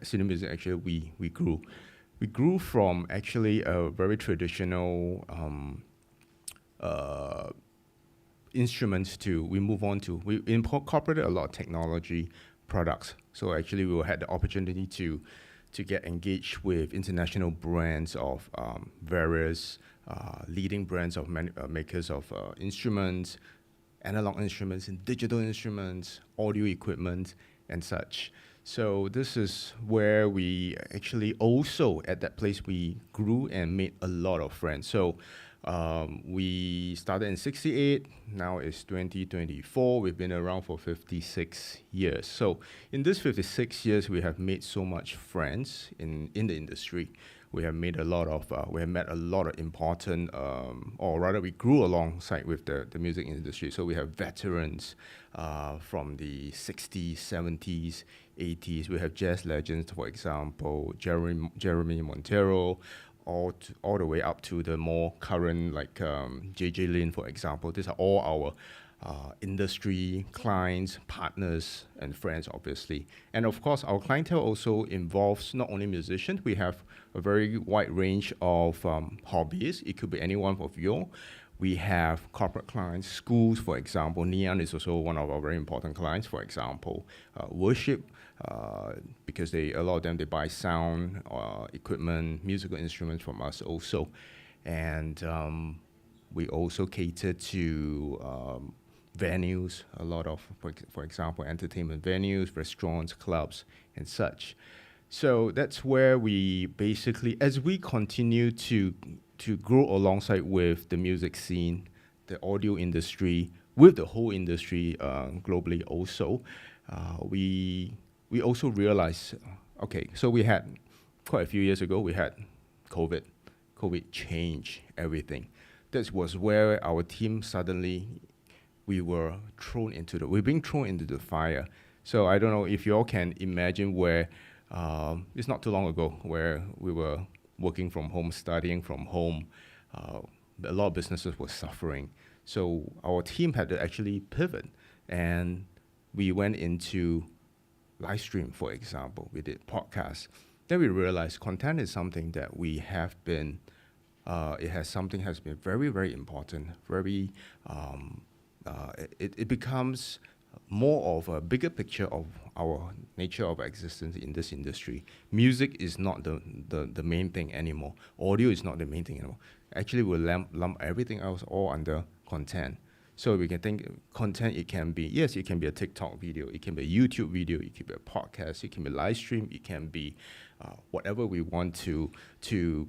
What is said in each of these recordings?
Cine music actually we grew. We grew from actually a very traditional uh, instruments to we move on to we incorporated a lot of technology products. So actually we had the opportunity to get engaged with international brands of various leading brands of makers of instruments, analog instruments and digital instruments, audio equipment, and such. So this is where we actually also at that place we grew and made a lot of friends. So we started in '68. Now it's 2024. We've been around for 56 years. So in this 56 years, we have made so much friends in the industry. We have made a lot of, we have met a lot of important, or rather we grew alongside with the music industry. So we have veterans from the 60s, 70s, 80s. We have jazz legends, for example, Jeremy Montero, all the way up to the more current, like JJ Lin, for example. These are all our industry clients, partners, and friends, obviously. And of course, our clientele also involves not only musicians, we have a very wide range of hobbies. It could be any one of you. We have corporate clients, schools, for example. Ngee Ann is also one of our very important clients, for example. Worship, because a lot of them, they buy sound equipment, musical instruments from us also. And we also cater to venues, a lot of, for example, entertainment venues, restaurants, clubs, and such. So that's where we basically, as we continue to grow alongside with the music scene, the audio industry, with the whole industry globally also, we also realized, okay, so we had, quite a few years ago, we had COVID. COVID changed everything. That was where our team suddenly, we're being thrown into the fire. So I don't know if you all can imagine where, it's not too long ago, where we were working from home, studying from home. A lot of businesses were suffering. So our team had to actually pivot, and we went into live stream, for example. We did podcasts. Then we realized content is something that we have been, has been very, very important. Very, it becomes more of a bigger picture of our nature of existence in this industry. Music is not the main thing anymore. Audio is not the main thing anymore. Actually, we'll lump everything else all under content. So we can think content, it can be, yes, it can be a TikTok video, it can be a YouTube video, it can be a podcast, it can be live stream, it can be whatever we want to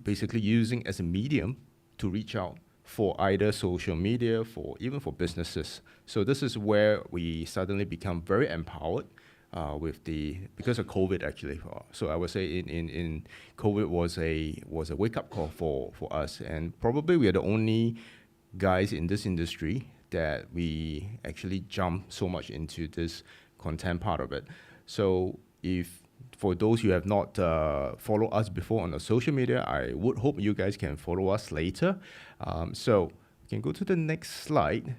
basically using as a medium to reach out for either social media, even for businesses. So this is where we suddenly become very empowered because of COVID actually. So I would say in COVID was a wake up call for us, and probably we are the only guys in this industry that we actually jump so much into this content part of it. So if for those who have not followed us before on the social media, I would hope you guys can follow us later. So you can go to the next slide.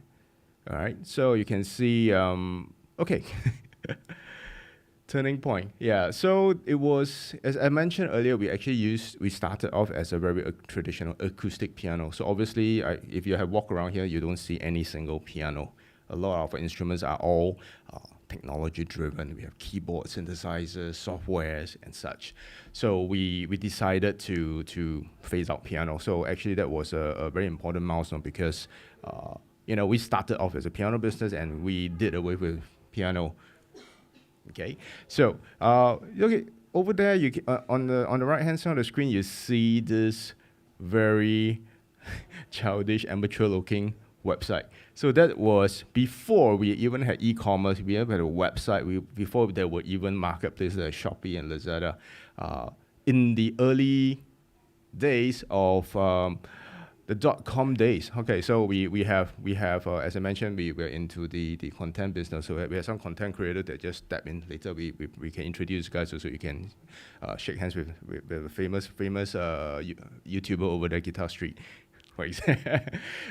All right, so you can see, okay. Turning point, yeah. So it was, as I mentioned earlier, we started off as a very traditional acoustic piano. So obviously, if you have walked around here, you don't see any single piano. A lot of our instruments are all technology driven. We have keyboards, synthesizers, softwares, and such. So we decided to phase out piano. So actually, that was a very important milestone because we started off as a piano business and we did away with piano. Okay, so okay, over there on the right hand side of the screen you see this very childish, amateur looking website. So that was before we even had e-commerce. We even had a website. Before there were even marketplaces like Shopee and Lazada. In the early days of the .com days. Okay, so we have as I mentioned, we're into the content business. So we have some content creators that just step in later. We can introduce you guys so you can shake hands with the famous YouTuber over there, Guitar Street, for example.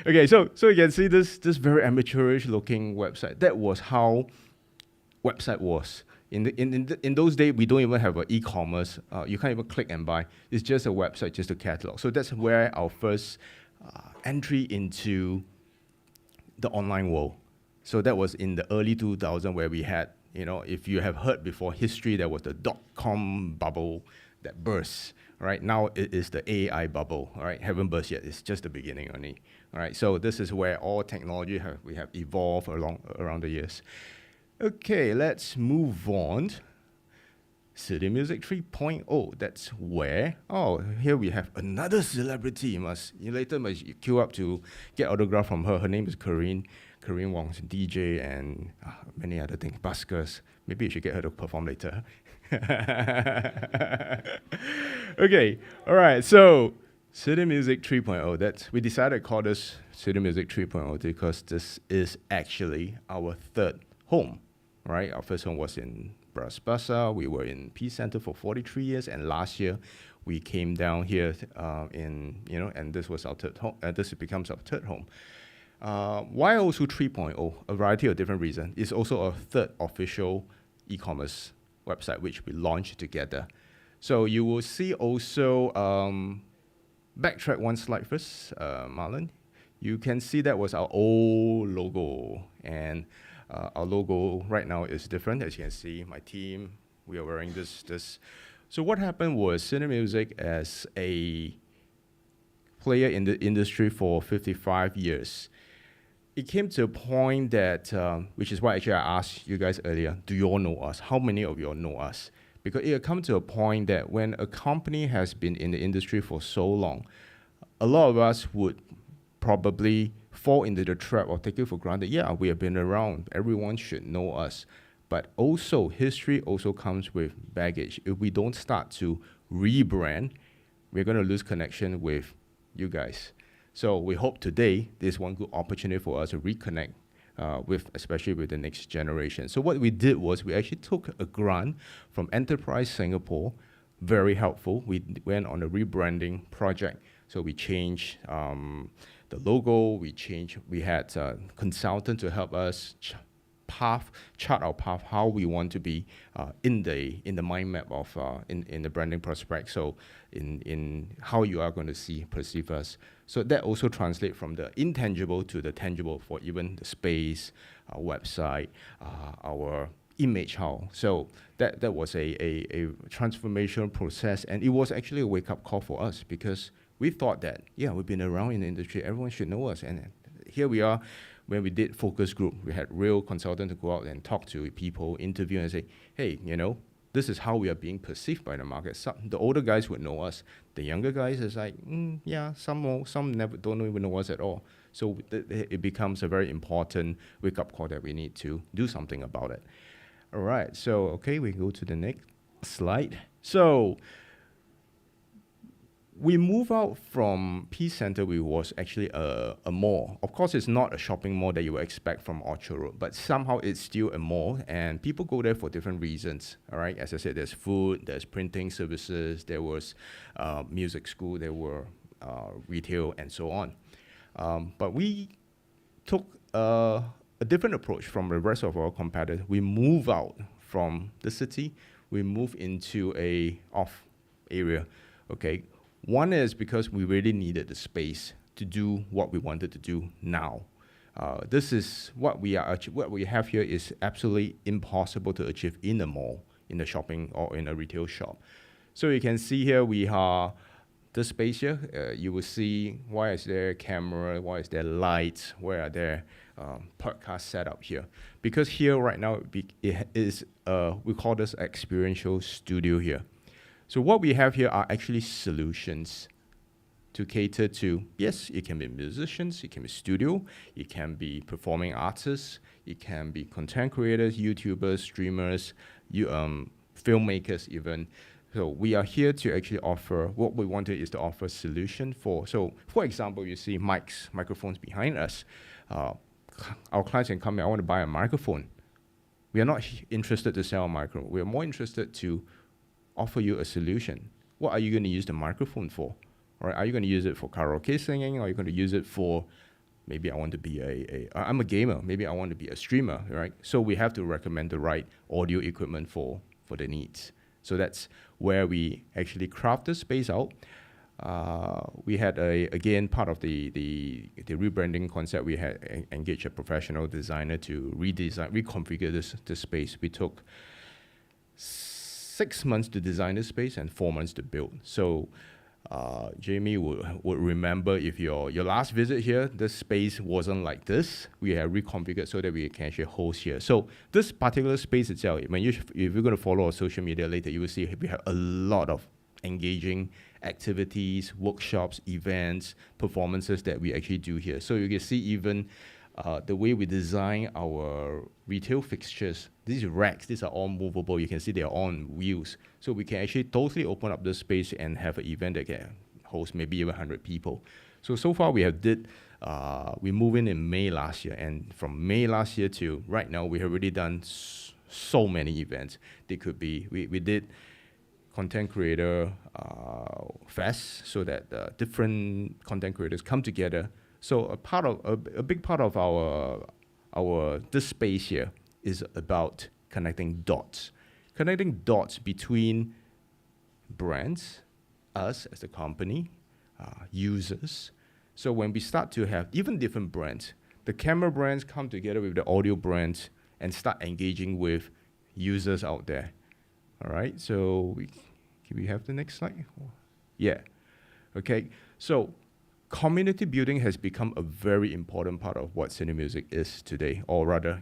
Okay, so you can see this very amateurish looking website. That was how website was In those days, we don't even have an e-commerce. You can't even click and buy. It's just a website, just a catalog. So that's where our first entry into the online world. So that was in the early 2000s where we had, if you have heard before history, there was the dot-com bubble that burst, right? Now it is the AI bubble, all right? Haven't burst yet, it's just the beginning only, all right? So this is where all technology we have evolved around the years. Okay, let's move on. City Music 3.0, that's where, here we have another celebrity. You later must queue up to get autograph from her. Her name is Corinne Wong's DJ and many other things, buskers. Maybe you should get her to perform later. Okay, all right, so City Music 3.0, we decided to call this City Music 3.0 because this is actually our third home, right? Our first home was in Bras Basah. We were in Peace Center for 43 years, and last year we came down here and this was our third home. This becomes our third home. Why also 3.0? A variety of different reasons. It's also a third official e-commerce website which we launched together. So you will see also, backtrack one slide first, Marlon. You can see that was our old logo, and our logo right now is different. As you can see, my team, we are wearing this. So what happened was City Music, as a player in the industry for 55 years, it came to a point that, which is why actually I asked you guys earlier, do you all know us? How many of you all know us? Because it come to a point that when a company has been in the industry for so long, a lot of us would probably fall into the trap of taking for granted, yeah, we have been around, everyone should know us. But also, history also comes with baggage. If we don't start to rebrand, we're going to lose connection with you guys. So we hope today there's one good opportunity for us to reconnect especially with the next generation. So what we did was we actually took a grant from Enterprise Singapore, very helpful. We went on a rebranding project. So we changed the logo, we had a consultant to help us chart our path, how we want to be in the mind map of in the branding prospect. So in how you are going to perceive us. So that also translates from the intangible to the tangible for even the space, our website, our image how. So that was a transformational process, and it was actually a wake-up call for us because we thought that, yeah, we've been around in the industry, everyone should know us. And here we are, when we did focus group, we had real consultants to go out and talk to people, interview and say, hey, this is how we are being perceived by the market. The older guys would know us. The younger guys is like, yeah, some never don't even know us at all. So it becomes a very important wake-up call that we need to do something about it. All right, so, okay, we go to the next slide. So we moved out from Peace Center, we was actually a mall. Of course, it's not a shopping mall that you would expect from Orchard Road, but somehow it's still a mall, and people go there for different reasons, all right? As I said, there's food, there's printing services, there was music school, there were retail, and so on. But we took a different approach from the rest of our competitors. We move out from the city, we move into a off area, okay? One is because we really needed the space to do what we wanted to do now. This is what we have here is absolutely impossible to achieve in a mall, in a shopping or in a retail shop. So you can see here we have the space here. You will see why is there camera, why is there lights, where are there podcast set up here. Because here right now it is we call this experiential studio here. So what we have here are actually solutions to cater to, yes, it can be musicians, it can be studio, it can be performing artists, it can be content creators, YouTubers, streamers, filmmakers even. So we are here to actually offer, what we wanted is to offer a solution for, so for example, you see microphones behind us. Our clients can come in, I want to buy a microphone. We are not interested to sell a microphone. We are more interested to offer you a solution. What are you going to use the microphone for? Or are you going to use it for karaoke singing? Or are you going to use it for maybe I want to be I'm a gamer, maybe I want to be a streamer, right? So we have to recommend the right audio equipment for the needs. So that's where we actually craft the space out. We had again, part of the rebranding concept, we had engaged a professional designer to reconfigure this space. We took 6 months to design this space and 4 months to build. So Jamie would remember, if your last visit here, this space wasn't like this. We have reconfigured so that we can actually host here. So this particular space itself, if you're going to follow our social media later, you will see we have a lot of engaging activities, workshops, events, performances that we actually do here. So you can see even the way we design our retail fixtures. These racks, these are all movable. You can see they are on wheels. So we can actually totally open up this space and have an event that can host maybe even 100 people. So far we have we moved in May last year. And from May last year to right now, we have already done so many events. They could be, we did content creator fest, so that different content creators come together. So a big part of our this space here is about connecting dots between brands, us as a company, users. So when we start to have even different brands, the camera brands come together with the audio brands and start engaging with users out there. All right, so can we have the next slide? Yeah, okay, so community building has become a very important part of what Cine Music is today, or rather,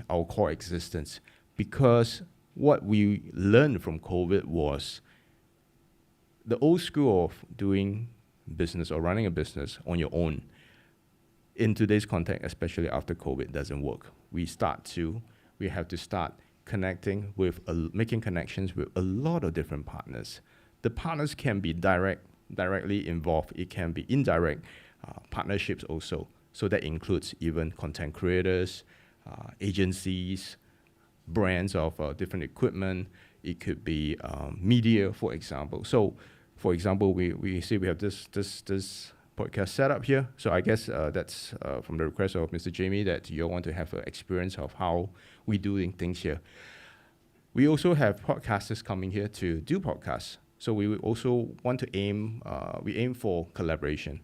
our core existence. Because what we learned from COVID was the old school of doing business or running a business on your own in today's context, especially after COVID, doesn't work. We have to start connecting with, making connections with a lot of different partners. The partners can be directly involved. It can be indirect partnerships also. So that includes even content creators, agencies, brands of different equipment. It could be media, for example. So, for example, we see we have this podcast setup here. So I guess that's from the request of Mr. Jamie, that you want to have an experience of how we're doing things here. We also have podcasters coming here to do podcasts. So we also want to aim for collaboration,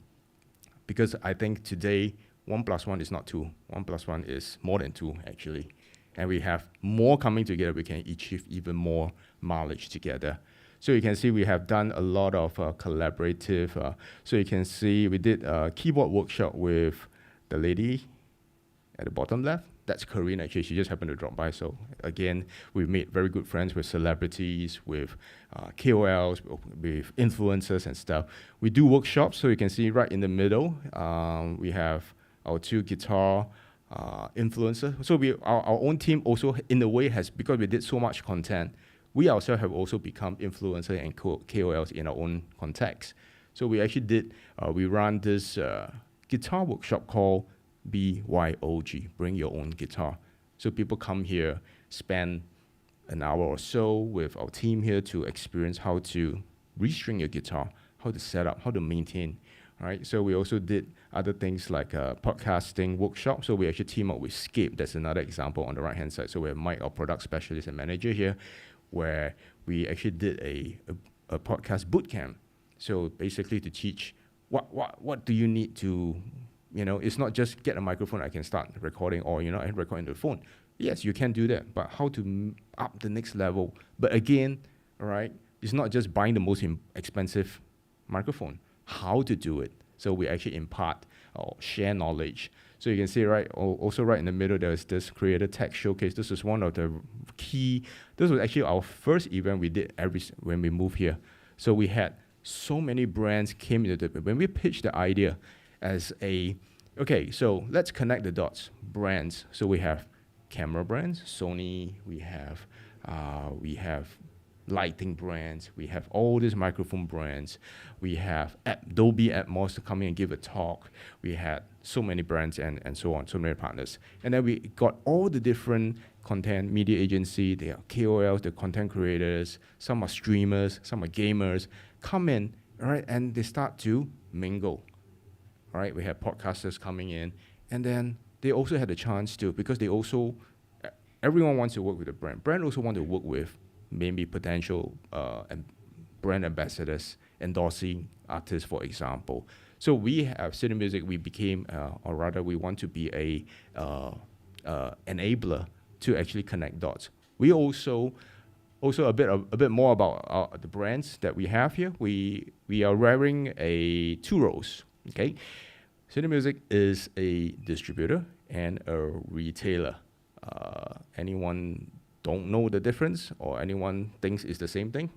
because I think today 1 + 1 is not 2. 1 + 1 is more than 2, actually. And we have more coming together. We can achieve even more mileage together. So you can see we have done a lot of collaborative. So you can see we did a keyboard workshop with the lady at the bottom left. That's Corinne, actually. She just happened to drop by. So again, we've made very good friends with celebrities, with KOLs, with influencers and stuff. We do workshops. So you can see right in the middle, we have our 2 guitar influencers. So our own team also, in a way, because we did so much content, we ourselves have also become influencers and KOLs in our own context. So we actually we ran this guitar workshop called BYOG, Bring Your Own Guitar. So people come here, spend an hour or so with our team here to experience how to restring your guitar, how to set up, how to maintain. Right? So we also did other things like a podcasting workshop. So we actually team up with Scape. That's another example on the right-hand side. So we have Mike, our product specialist and manager here, where we actually did a podcast bootcamp. So basically to teach what do you need to, it's not just get a microphone, I can start recording, or, I record into the phone. Yes, you can do that, but how to up the next level. But again, all right, it's not just buying the most expensive microphone. How to do it. So we actually impart or share knowledge. So you can see also right in the middle, there's this Creator Tech Showcase. This is one of the this was actually our first event we did when we moved here. So we had so many brands came into the, when we pitched the idea as okay, so let's connect the dots, brands. So we have camera brands, Sony, we have lighting brands, we have all these microphone brands, we have Dolby Atmos to come in and give a talk, we had so many brands and so on, so many partners. And then we got all the different content media agency, they are KOLs, the content creators, some are streamers, some are gamers, come in, all right, and they start to mingle. all right? We have podcasters coming in, and then they also had a chance to, because they also, everyone wants to work with a brand. Brand also want to work with maybe potential brand ambassadors, endorsing artists, for example. So we have City Music, we became, or rather we want to be a enabler to actually connect dots. We also a bit more about the brands that we have here. We are wearing two roles. Okay, City Music is a distributor and a retailer. Anyone don't know the difference, or anyone thinks it's the same thing?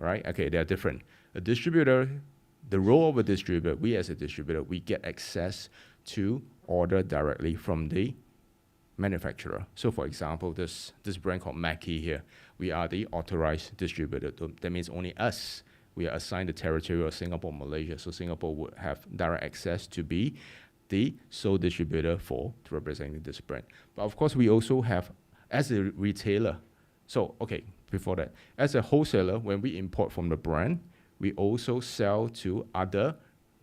All right. Okay, they are different. A distributor, the role of a distributor, we as a distributor, we get access to order directly from the manufacturer. So for example, this brand called Mackie here, we are the authorized distributor. That means only us, we are assigned the territory of Singapore, Malaysia. So Singapore would have direct access to be the sole distributor for representing this brand. But of course, we also have, as a retailer, so okay, before that, as a wholesaler, when we import from the brand, we also sell to other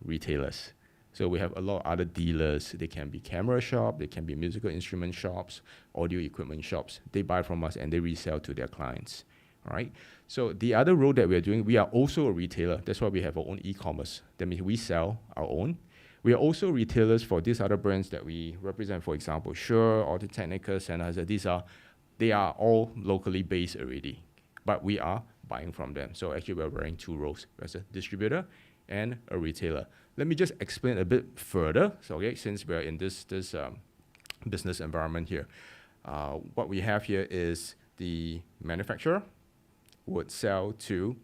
retailers. So we have a lot of other dealers. They can be camera shop, they can be musical instrument shops, audio equipment shops. They buy from us and they resell to their clients, all right? So the other role that we are doing, we are also a retailer. That's why we have our own e-commerce. That means we sell our own. We are also retailers for these other brands that we represent, for example, Shure, audio-technica, Sennheiser. They are all locally based already, but we are buying from them. So actually we're wearing two roles, as a distributor and a retailer. Let me just explain a bit further. So okay, since we're in this business environment here, what we have here is the manufacturer would sell to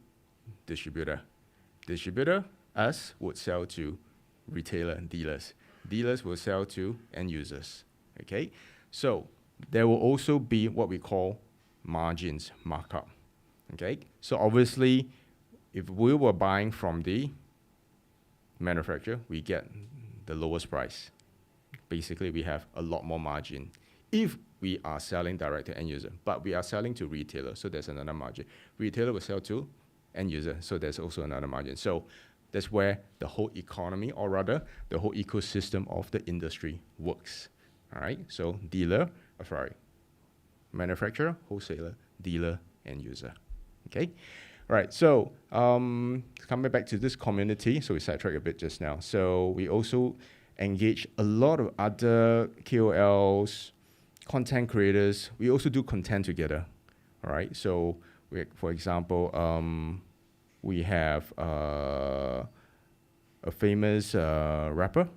distributor. Distributor, us, would sell to retailer and dealers. Dealers will sell to end users, okay? So there will also be what we call margins, markup, okay? So obviously, if we were buying from the manufacturer, we get the lowest price. Basically, we have a lot more margin if we are selling direct to end user, but we are selling to retailer, so there's another margin. Retailer will sell to end user, so there's also another margin. So that's where the whole economy, or rather the whole ecosystem of the industry works. All right, so manufacturer, wholesaler, dealer, end user. Okay, all right, so coming back to this community, so we sidetracked a bit just now. So we also engage a lot of other KOLs, content creators. We also do content together. All right, so for example, we have a famous rapper,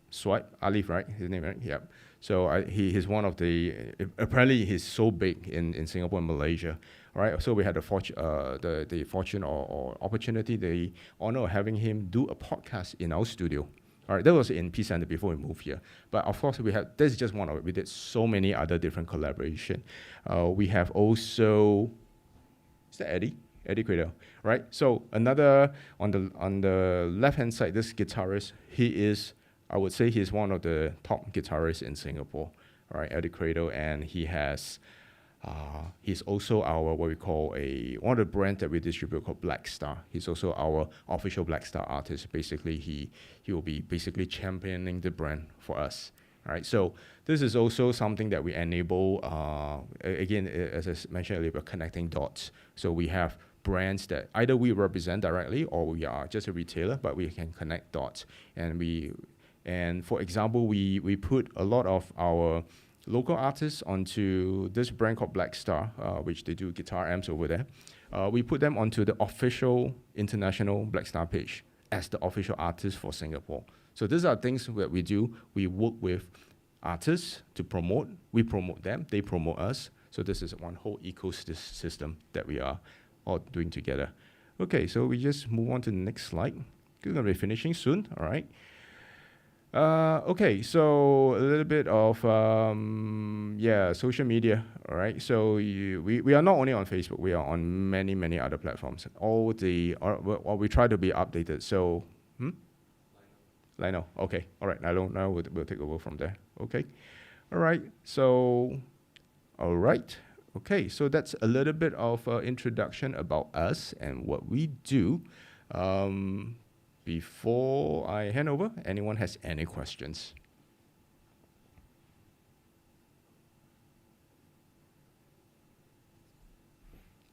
Swipe, Alif, right? His name, right? Yep. So he's one of the, apparently he's so big in Singapore and Malaysia. All right, so we had the fortune or opportunity, the honor of having him do a podcast in our studio. All right, that was in P Center before we moved here. But of course, this is just one of it. We did so many other different collaboration. We have also, is that Eddie? Eddie Cradle, right? So another, on the left-hand side, this guitarist, he is, I would say he's one of the top guitarists in Singapore, all right, Eddie Cradle, and he has, he's also our, what we call one of the brands that we distribute called Black Star. He's also our official Black Star artist. Basically, he will be basically championing the brand for us. All right, so this is also something that we enable, again, as I mentioned earlier, we're connecting dots. So we have brands that either we represent directly or we are just a retailer, but we can connect dots. And for example, we put a lot of our local artists onto this brand called Black Star, which they do guitar amps over there. We put them onto the official international Black Star page as the official artist for Singapore. So these are things that we do. We work with artists to promote. We promote them. They promote us. So this is one whole ecosystem that we are all doing together. Okay, so we just move on to the next slide. We're going to be finishing soon, all right? Okay, so a little bit of, social media, all right? So we are not only on Facebook, we are on many, many other platforms. We try to be updated. So, Lino, okay, all right, now we'll take over from there, okay? All right, so, okay, so that's a little bit of introduction about us and what we do. before I hand over, anyone has any questions?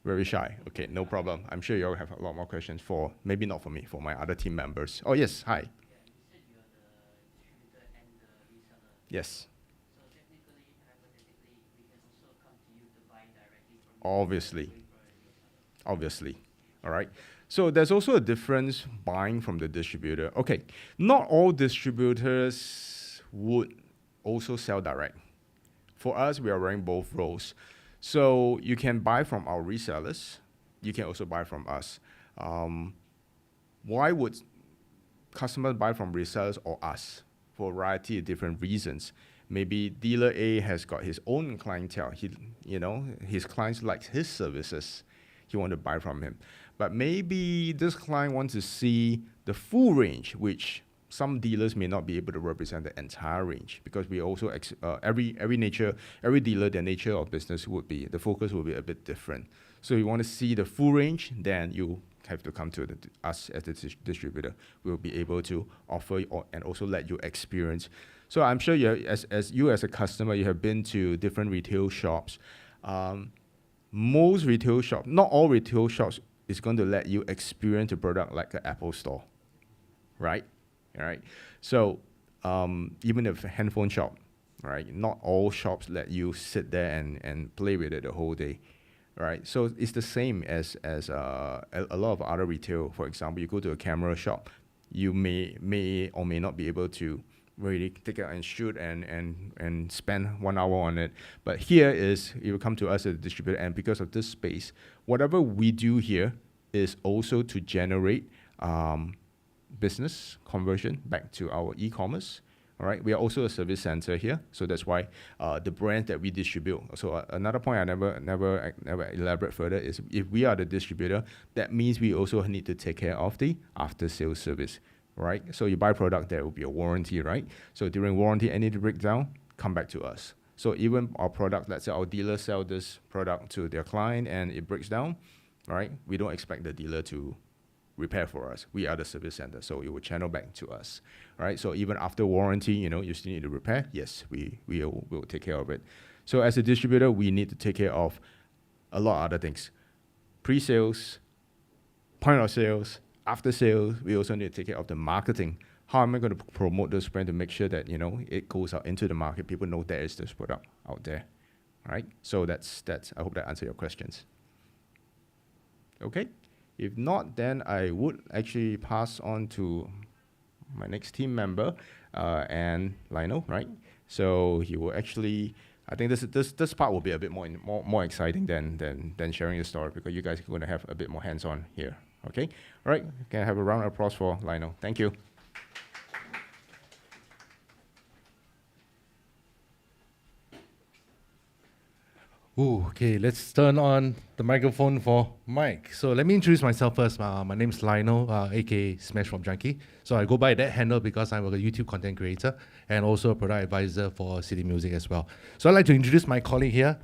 Very shy. Okay, no problem. I'm sure you all have a lot more questions for, maybe not for me, for my other team members. Oh, yes, hi. Yeah, you said you are the distributor and the reseller. Yes. So technically, hypothetically, we can also come to you to buy directly from you. Obviously. Obviously. All right. So there's also a difference buying from the distributor. Okay, not all distributors would also sell direct. For us, we are wearing both roles. So you can buy from our resellers. You can also buy from us. Why would customers buy from resellers or us? For a variety of different reasons. Maybe dealer A has got his own clientele. His clients like his services. He want to buy from him. But maybe this client wants to see the full range, which some dealers may not be able to represent the entire range, because we also every dealer, their nature of business would be, the focus will be a bit different. So you want to see the full range, then you have to come to us as the distributor. We'll be able to offer and also let you experience. So I'm sure as a customer, you have been to different retail shops. Most retail shops, not all retail shops, is going to let you experience a product like an Apple store, right? All right. So even a handphone shop, right? Not all shops let you sit there and play with it the whole day, right? So it's the same as a lot of other retail. For example, you go to a camera shop, you may or may not be able to really take out and shoot and spend 1 hour on it. But here is, you come to us as a distributor, and because of this space, whatever we do here is also to generate business conversion back to our e-commerce. All right, we are also a service center here, so that's why the brand that we distribute. So another point I never elaborate further is, if we are the distributor, that means we also need to take care of the after-sales service, right? So you buy product, there will be a warranty, right? So during warranty, any breakdown, come back to us. So even our product, let's say our dealer sell this product to their client and it breaks down, right? We don't expect the dealer to repair for us. We are the service center, so it will channel back to us, right? So even after warranty, you still need to repair. Yes, we will take care of it. So as a distributor, we need to take care of a lot of other things: pre-sales, point of sales, after sales. We also need to take care of the marketing. How am I going to promote this brand to make sure that it goes out into the market? People know there is this product out there, right? So that's. I hope that answers your questions. Okay. If not, then I would actually pass on to my next team member, and Lionel, right? So he will actually, I think this part will be a bit more exciting than sharing the story, because you guys are going to have a bit more hands-on here. Okay? All right. Can I have a round of applause for Lionel? Thank you. Ooh, okay, let's turn on the microphone for Mike. So let me introduce myself first. My name is Lionel, aka Smash from Junkie. So I go by that handle because I'm a YouTube content creator and also a product advisor for City Music as well. So I'd like to introduce my colleague here.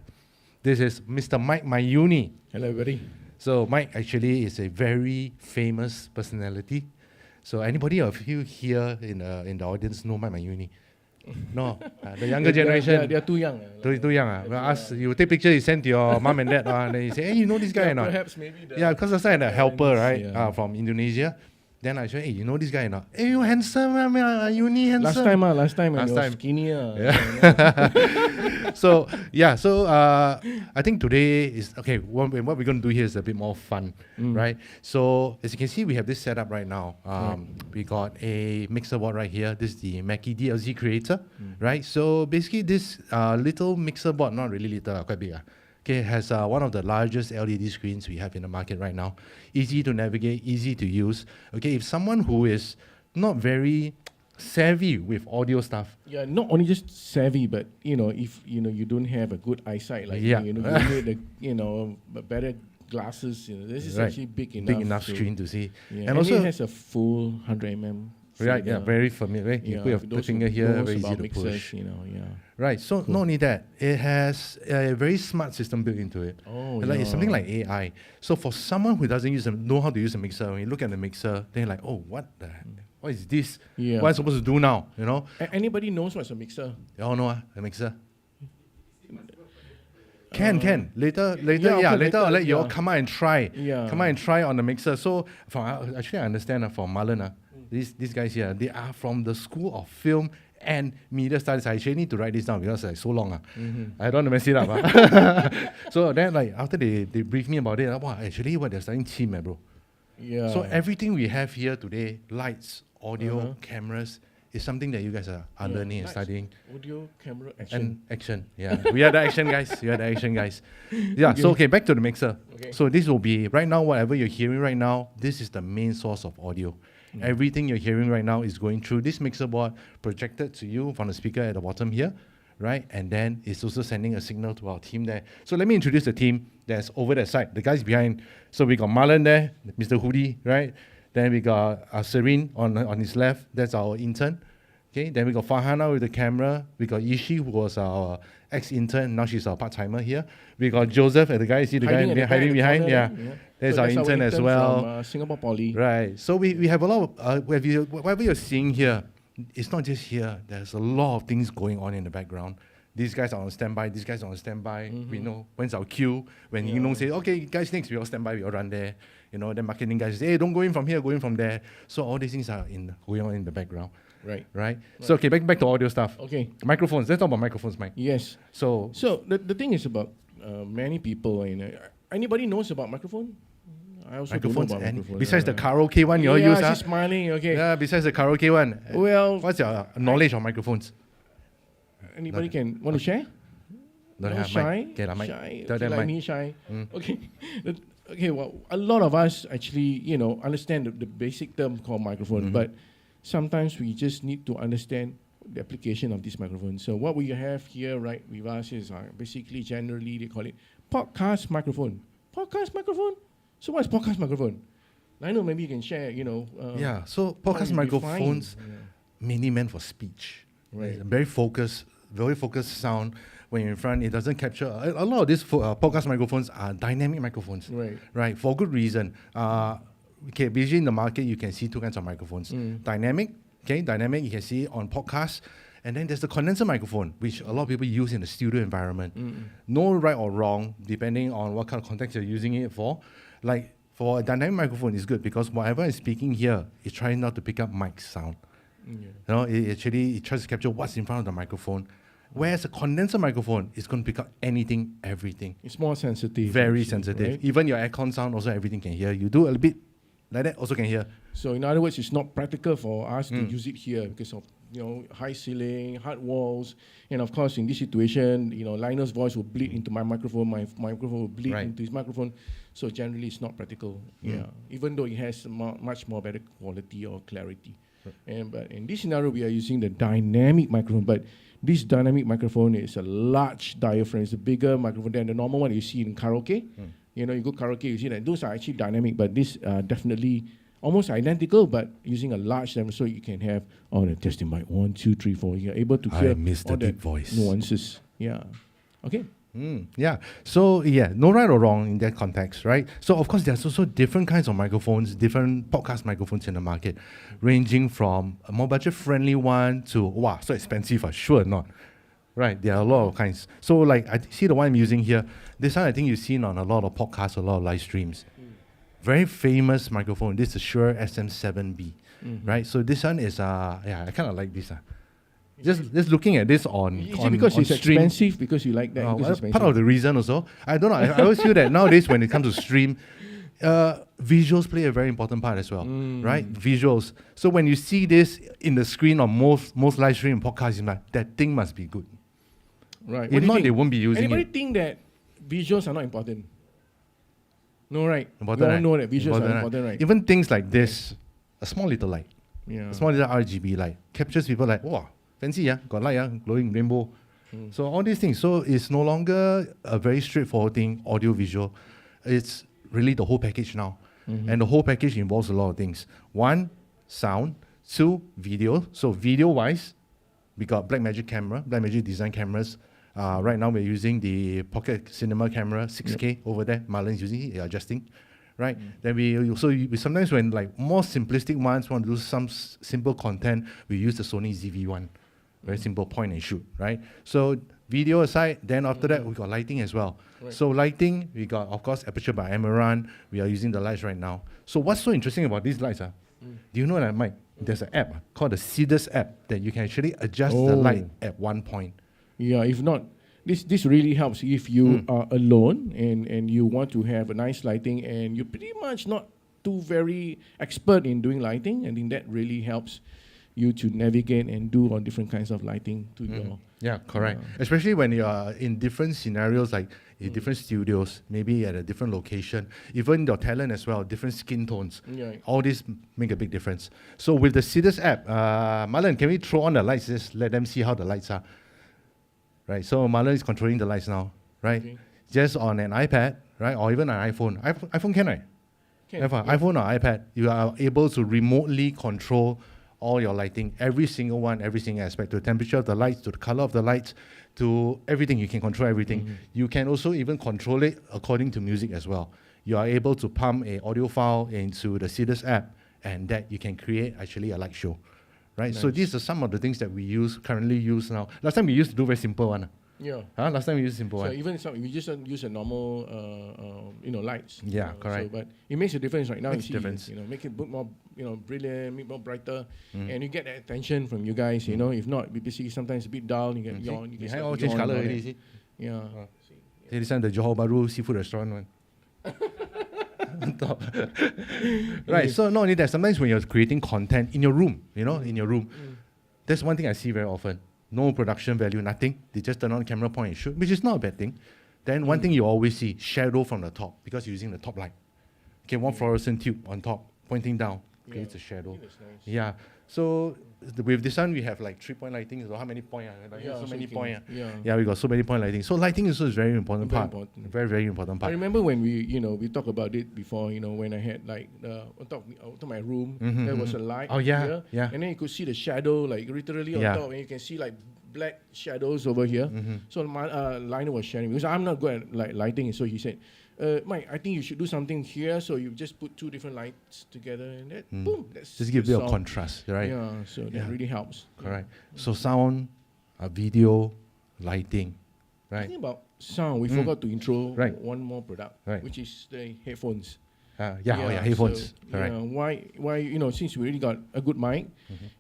This is Mr. Mike Mayuni. Hello, everybody. So Mike actually is a very famous personality. So anybody of you here in the audience know Mike Mayuni? No, the younger generation. They are too young. Too young. Well, you take picture, you send to your mom and dad, and then you say, hey, you know this guy or not? Perhaps maybe. Yeah, because last time I had a helper, right, from Indonesia. Then I say, hey, you know this guy or not? Hey, you handsome, Uni handsome. Last time when you were skinny. So I think today is, okay, what we're going to do here is a bit more fun, right? So as you can see, we have this setup right now. We got a mixer board right here. This is the Mackie DLZ Creator, right? So basically this little mixer board, not really little, quite big. Okay, has one of the largest LED screens we have in the market right now. Easy to navigate, easy to use. Okay, if someone who is not very savvy with audio stuff. Yeah, not only just savvy, but if you don't have a good eyesight, like you need better glasses. This is actually big enough. Big enough screen to see. Yeah, and also it has a full 100 mm Right, yeah, very familiar. Right? You put your those finger who here, knows very easy about to mixers, push. you know, yeah. Right, so not only that, it has a very smart system built into it. Oh, Like, it's something like AI. So for someone who doesn't know how to use a mixer, when you look at the mixer, they're like, oh, what is this? Yeah. What am I supposed to do now? You know? Anybody knows what's a mixer? You all know a mixer? Can. Later, yeah, okay, later I'll let you all yeah. come out and try. Yeah. Come out and try on the mixer. So, actually, I understand from Marlon, these guys here, they are from the School of Film and Media Studies. I actually need to write this down because it's so long. I don't want to mess it up. So then, after they briefed me about it, wow, actually, they're studying team, bro. Yeah. So everything we have here today, lights, audio, cameras, is something that you guys are learning and nice. studying. Audio, camera, action. And action, yeah. We are the action guys. Yeah, so back to the mixer. Okay. So this will be, right now, whatever you're hearing right now, this is the main source of audio. Everything you're hearing right now is going through this mixer board, projected to you from the speaker at the bottom here, right? And then it's also sending a signal to our team there. So let me introduce the team that's over that side, the guys behind. So we got Marlon there, Mr. Hoodie, right? Then we got Serene on his left, that's our intern. Okay, then we got Farhana with the camera. We got Ishi, who was our ex-intern. Now she's our part-timer here. We got Joseph, the guy, see the guy hiding behind? Yeah. There's So our intern as well. From, Singapore Poly. Right. So we have a lot of, whatever you're seeing here, it's not just here. There's a lot of things going on in the background. These guys are on standby. These guys are on standby. We know when's our cue. When say, okay, guys, next, we all standby, we all run there. You know, then marketing guys say, hey, don't go in from here, go in from there. So all these things are going on in the background. Right. So back to audio stuff. Okay. Microphones. Let's talk about microphones, Mike. Yes. So the thing is about many people. Anybody knows about microphone? I also microphones. don't know about microphone. Besides the karaoke one you all use, she's smiling. Okay. Yeah. Besides the karaoke one. Well, what's your knowledge of microphones? Anybody can want to share? Don't No, have shy. Mike. Okay, Mike. Shy. Tell Okay, them like Mike. me, shy. Okay. Okay. Well, a lot of us actually, understand the basic term called microphone, but sometimes we just need to understand the application of this microphone. So what we have here, right, with us is basically generally they call it podcast microphone. Podcast microphone. So what's podcast microphone? I know maybe you can share. Yeah. So podcast microphones mainly meant for speech. Right. It's a very focused sound. When you're in front, it doesn't capture. A lot of these podcast microphones are dynamic microphones. Right. For good reason. Basically in the market, you can see two kinds of microphones. Dynamic, you can see on podcasts. And then there's the condenser microphone, which a lot of people use in the studio environment. No right or wrong, depending on what kind of context you're using it for. Like, for a dynamic microphone, it's good because whatever is speaking here, it's trying not to pick up mic sound. It tries to capture what's in front of the microphone. Whereas a condenser microphone is going to pick up anything, everything. It's more sensitive. Very actually, sensitive. right? Even your aircon sound, also everything can hear. You do a little bit like that, also can hear. So in other words, it's not practical for us to use it here because of high ceiling, hard walls, and of course in this situation, Lionel's voice will bleed into my microphone, my microphone will bleed into his microphone. So generally, it's not practical. Yeah, even though it has much more better quality or clarity. But in this scenario, we are using the dynamic microphone. But this dynamic microphone is a large diaphragm. It's a bigger microphone than the normal one you see in karaoke. You go karaoke, you see that those are actually dynamic, but this definitely almost identical, but using a large diaphragm, so you can have the testing mic 1, 2, 3, 4. You're able to hear the all the deep voice. nuances. Yeah. Okay. Yeah. So no right or wrong in that context, right? So of course there's also different kinds of microphones, different podcast microphones in the market, ranging from a more budget-friendly one to so expensive, sure not. Right, there are a lot of kinds. So I see the one I'm using here. This one I think you've seen on a lot of podcasts, a lot of live streams. Very famous microphone. This is Shure SM7B, right? So this one is I kind of like this. Just looking at this on because on it's stream. expensive because you like that. Because it's Part of the reason also. I don't know. I always feel that nowadays when it comes to stream, visuals play a very important part as well, right? Visuals. So when you see this in the screen on most live stream podcasts, you're like, that thing must be good. Right. If not, they won't be using Anybody it. think that visuals are not important? No, right? Important, We all right? know that visuals are important, right? Even things like this, a small little light, Yeah. a small little RGB light, captures people like, wow, fancy, got light, glowing rainbow. So all these things. So it's no longer a very straightforward thing, audio visual. It's really the whole package now. And the whole package involves a lot of things. One, sound. to video. So video-wise, we got Blackmagic camera, Blackmagic design cameras. Right now we're using the Pocket Cinema camera, 6K over there. Marlon's using it, adjusting, right? Then we sometimes when like more simplistic ones want to do some simple content, we use the Sony ZV-1, very simple point and shoot, right? So video aside, then after that we got lighting as well. Right. So lighting, we got of course aperture by Amaran. We are using the lights right now. So what's so interesting about these lights? Do you know that, Mike? There's an app called the Cedars app that you can actually adjust the light at one point. Yeah, if not, this really helps if you are alone and you want to have a nice lighting and you're pretty much not too very expert in doing lighting. I think that really helps you to navigate and do all different kinds of lighting to your... Yeah, correct. Especially when you are in different scenarios, like in different studios, maybe at a different location, even your talent as well, different skin tones. Yeah. All this make a big difference. So with the Cedars app, Marlon, can we throw on the lights? Just let them see how the lights are. Right, so Marlon is controlling the lights now, right? Okay. Just on an iPad, right, or even an iPhone. iPhone can I? Can, iPhone or iPad, you are able to remotely control all your lighting, every single one, every single aspect, to the temperature of the lights, to the color of the lights, to everything. You can control everything. You can also even control it according to music as well. You are able to pump an audio file into the Cedars app, and that you can create actually a light show. Right, so these are some of the things that we currently use now. Last time we used to do very simple one. Yeah. Last time we used simple So one. even some, we just use a normal, lights. Yeah, correct. So, but it makes a difference right now. Makes you see, difference. make it look more, brilliant, make it more brighter, and you get that attention from you guys. You know, if not, basically sometimes a bit dull. You get yawn. You get all change color already. See? Yeah. See, this one the Johor Bahru seafood restaurant one. On top. Right, so not only that, sometimes when you're creating content in your room, in your room, that's one thing I see very often. No production value, nothing. They just turn on camera point and shoot, which is not a bad thing. Then one thing you always see, shadow from the top, because you're using the top light. Okay, one fluorescent tube on top, pointing down, creates a shadow. That's nice. Yeah, so with this one, we have like 3-point lighting. So how many points? So many points. Yeah, we got so many point lighting. So lighting also is very important Very part. important. Very, very important I part. remember when we talked about it before, when I had like on top of my room, there was a light here, and then you could see the shadow like literally on top, and you can see like black shadows over here. So my Lionel was sharing, because I'm not good at like lighting, so he said, Mike, I think you should do something here, so you just put two different lights together, and that boom, that's just give a bit of sound. contrast, right? Yeah, so that really helps. Correct. So sound, video, lighting, right? Talking about sound, we forgot to intro Right. one more product, which is the headphones. Headphones. So, Correct. why since we already got a good mic,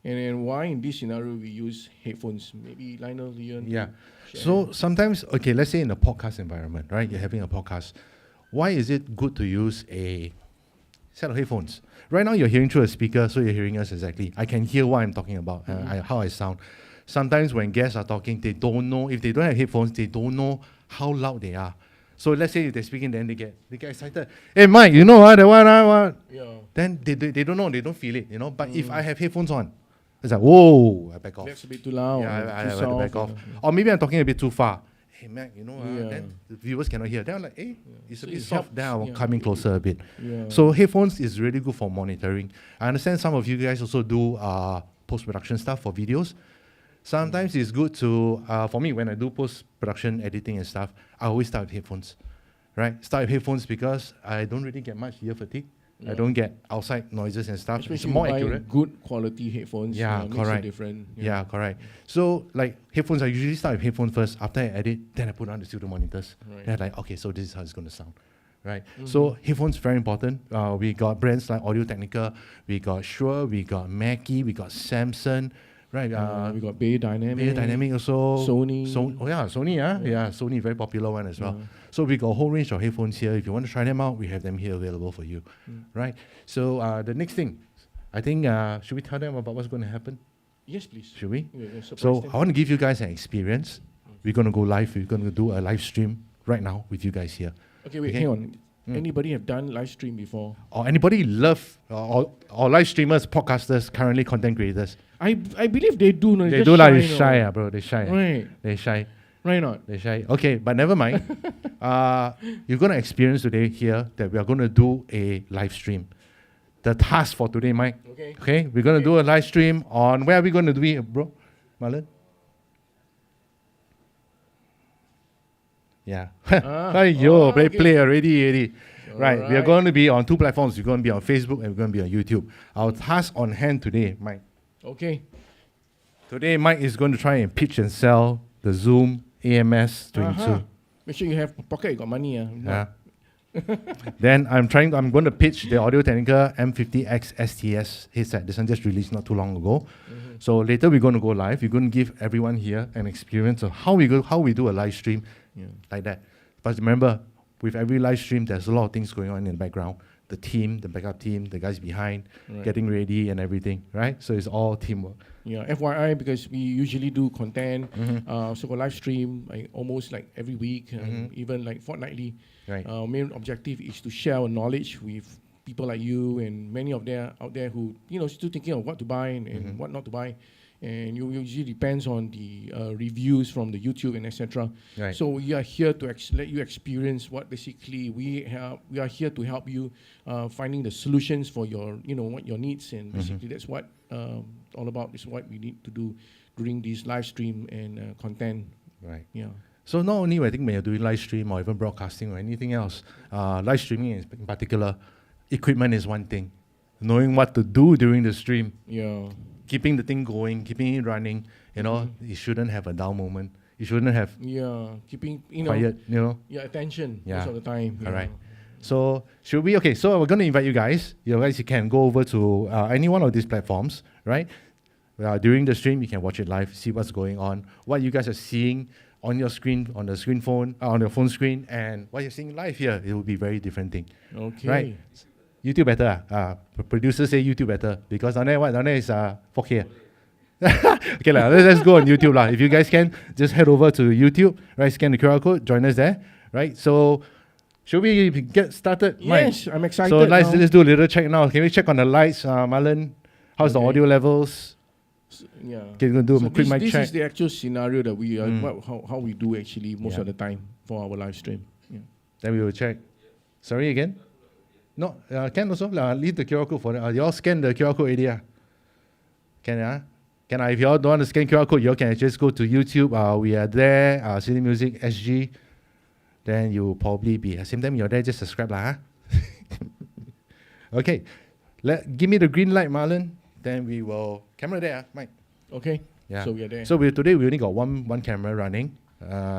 and then why in this scenario we use headphones? Maybe Lionel, Leon. Yeah. share. So sometimes, okay, let's say in a podcast environment, right? You're having a podcast. Why is it good to use a set of headphones? Right now you're hearing through a speaker, so you're hearing us exactly. I can hear what I'm talking about, how I sound. Sometimes when guests are talking, they don't know, if they don't have headphones, they don't know how loud they are. So let's say if they're speaking, then they get excited. Hey Mike, you know what, that one, what? Yeah. Then they don't know, they don't feel it, But if I have headphones on, it's like, whoa, I back off. That's a bit too loud. Yeah, or I too have to soft, back off. yeah. Or maybe I'm talking a bit too far. Hey, Mac, Yeah. then the viewers cannot hear. Then I'm like, hey, it's a So bit it soft. helps, Then I'll yeah. come in closer a bit. Yeah. So headphones is really good for monitoring. I understand some of you guys also do post-production stuff for videos. Sometimes it's good to, for me, when I do post-production editing and stuff, I always start with headphones, right? Start with headphones because I don't really get much ear fatigue. I don't get outside noises and stuff. Especially It's more if you buy accurate. good quality headphones. Yeah, makes correct. it different. Yeah, correct. So like headphones, I usually start with headphones first. After I edit, then I put on the studio monitors. Right. Then I'm like, okay, so this is how it's going to sound, right? So headphones very important. We got brands like Audio-Technica, we got Shure, we got Mackie, we got Samsung, right? We got Bay Dynamic. Bay Dynamic also. Sony. Sony, yeah, Sony, very popular one as well. So we got a whole range of headphones here. If you want to try them out, we have them here available for you, right? So the next thing, I think, should we tell them about what's going to happen? Yes, please. Should we? Yeah, surprise So them. I want to give you guys an experience. We're going to go live. We're going to do a live stream right now with you guys here. Okay, wait, Okay. hang on. Anybody have done live stream before? Or anybody love, or live streamers, podcasters, currently content creators. I believe they do. No, They just do like, shy, they're no. shy, bro. They're shy. Right. They're shy. Right not? They're shy. Okay, but never mind. You're going to experience today here that we are going to do a live stream. the task for today, Mike. Okay. Okay, we're going to do a live stream on, where are we going to do it, bro? Marlon? Yeah. Play already. Right, we are going to be on 2 platforms. We're going to be on Facebook and we're going to be on YouTube. Our task on hand today, Mike. Okay. Today, Mike is going to try and pitch and sell the Zoom AMS 22. Make sure you have pocket, you got money. Yeah. Then I'm going to pitch the Audio-Technica M50X STS headset. This one just released not too long ago. So later we're going to go live. We're going to give everyone here an experience of how we do a live stream like that. But remember, with every live stream, there's a lot of things going on in the background. The team, the backup team, the guys behind, getting ready and everything, right? So it's all teamwork. Yeah, FYI, because we usually do content, so live stream almost like every week, even like fortnightly. Right. Our main objective is to share our knowledge with people like you and many of them out there who still thinking of what to buy and what not to buy. And you usually depends on the reviews from the YouTube and etc. Right. So we are here to let you experience what basically we are here to help you finding the solutions for your what your needs, and basically that's what all about is what we need to do during this live stream and content. Right. Yeah. So not only I think when you're doing live stream or even broadcasting or anything else, live streaming in particular, equipment is one thing. Knowing what to do during the stream. Yeah. Keeping the thing going, keeping it running, you shouldn't have a down moment. You shouldn't have keeping quiet, your attention Yeah. most of the time. All right. So should we? Okay. So we're going to invite you guys. You can go over to any one of these platforms, right? During the stream, you can watch it live, see what's going on, what you guys are seeing on your screen, on the screen phone, on your phone screen, and what you're seeing live here. It will be very different thing. Okay. Right. YouTube better. Producers say YouTube better because down there is 4K. Okay, let's go on YouTube lah. If you guys can, just head over to YouTube, right? Scan the QR code, join us there, right? So, should we get started? Yes, Mike? I'm excited. So let's do a little check now. Can we check on the lights, Marlon? How's the audio levels? Yeah. Okay, we're going to do a quick mic this check. This is the actual scenario that we how we do actually most of the time for our live stream. Yeah. Then we will check. Sorry again? No, can also leave the QR code for them. You all scan the QR code already. Can if you all don't want to scan QR code, you all can just go to YouTube. We are there, City Music SG. Then you'll probably be at the same time you're there, just subscribe lah. Okay, give me the green light, Marlon. Then we will camera there, Mike. Okay. Yeah. So we are there. So today we only got one camera running.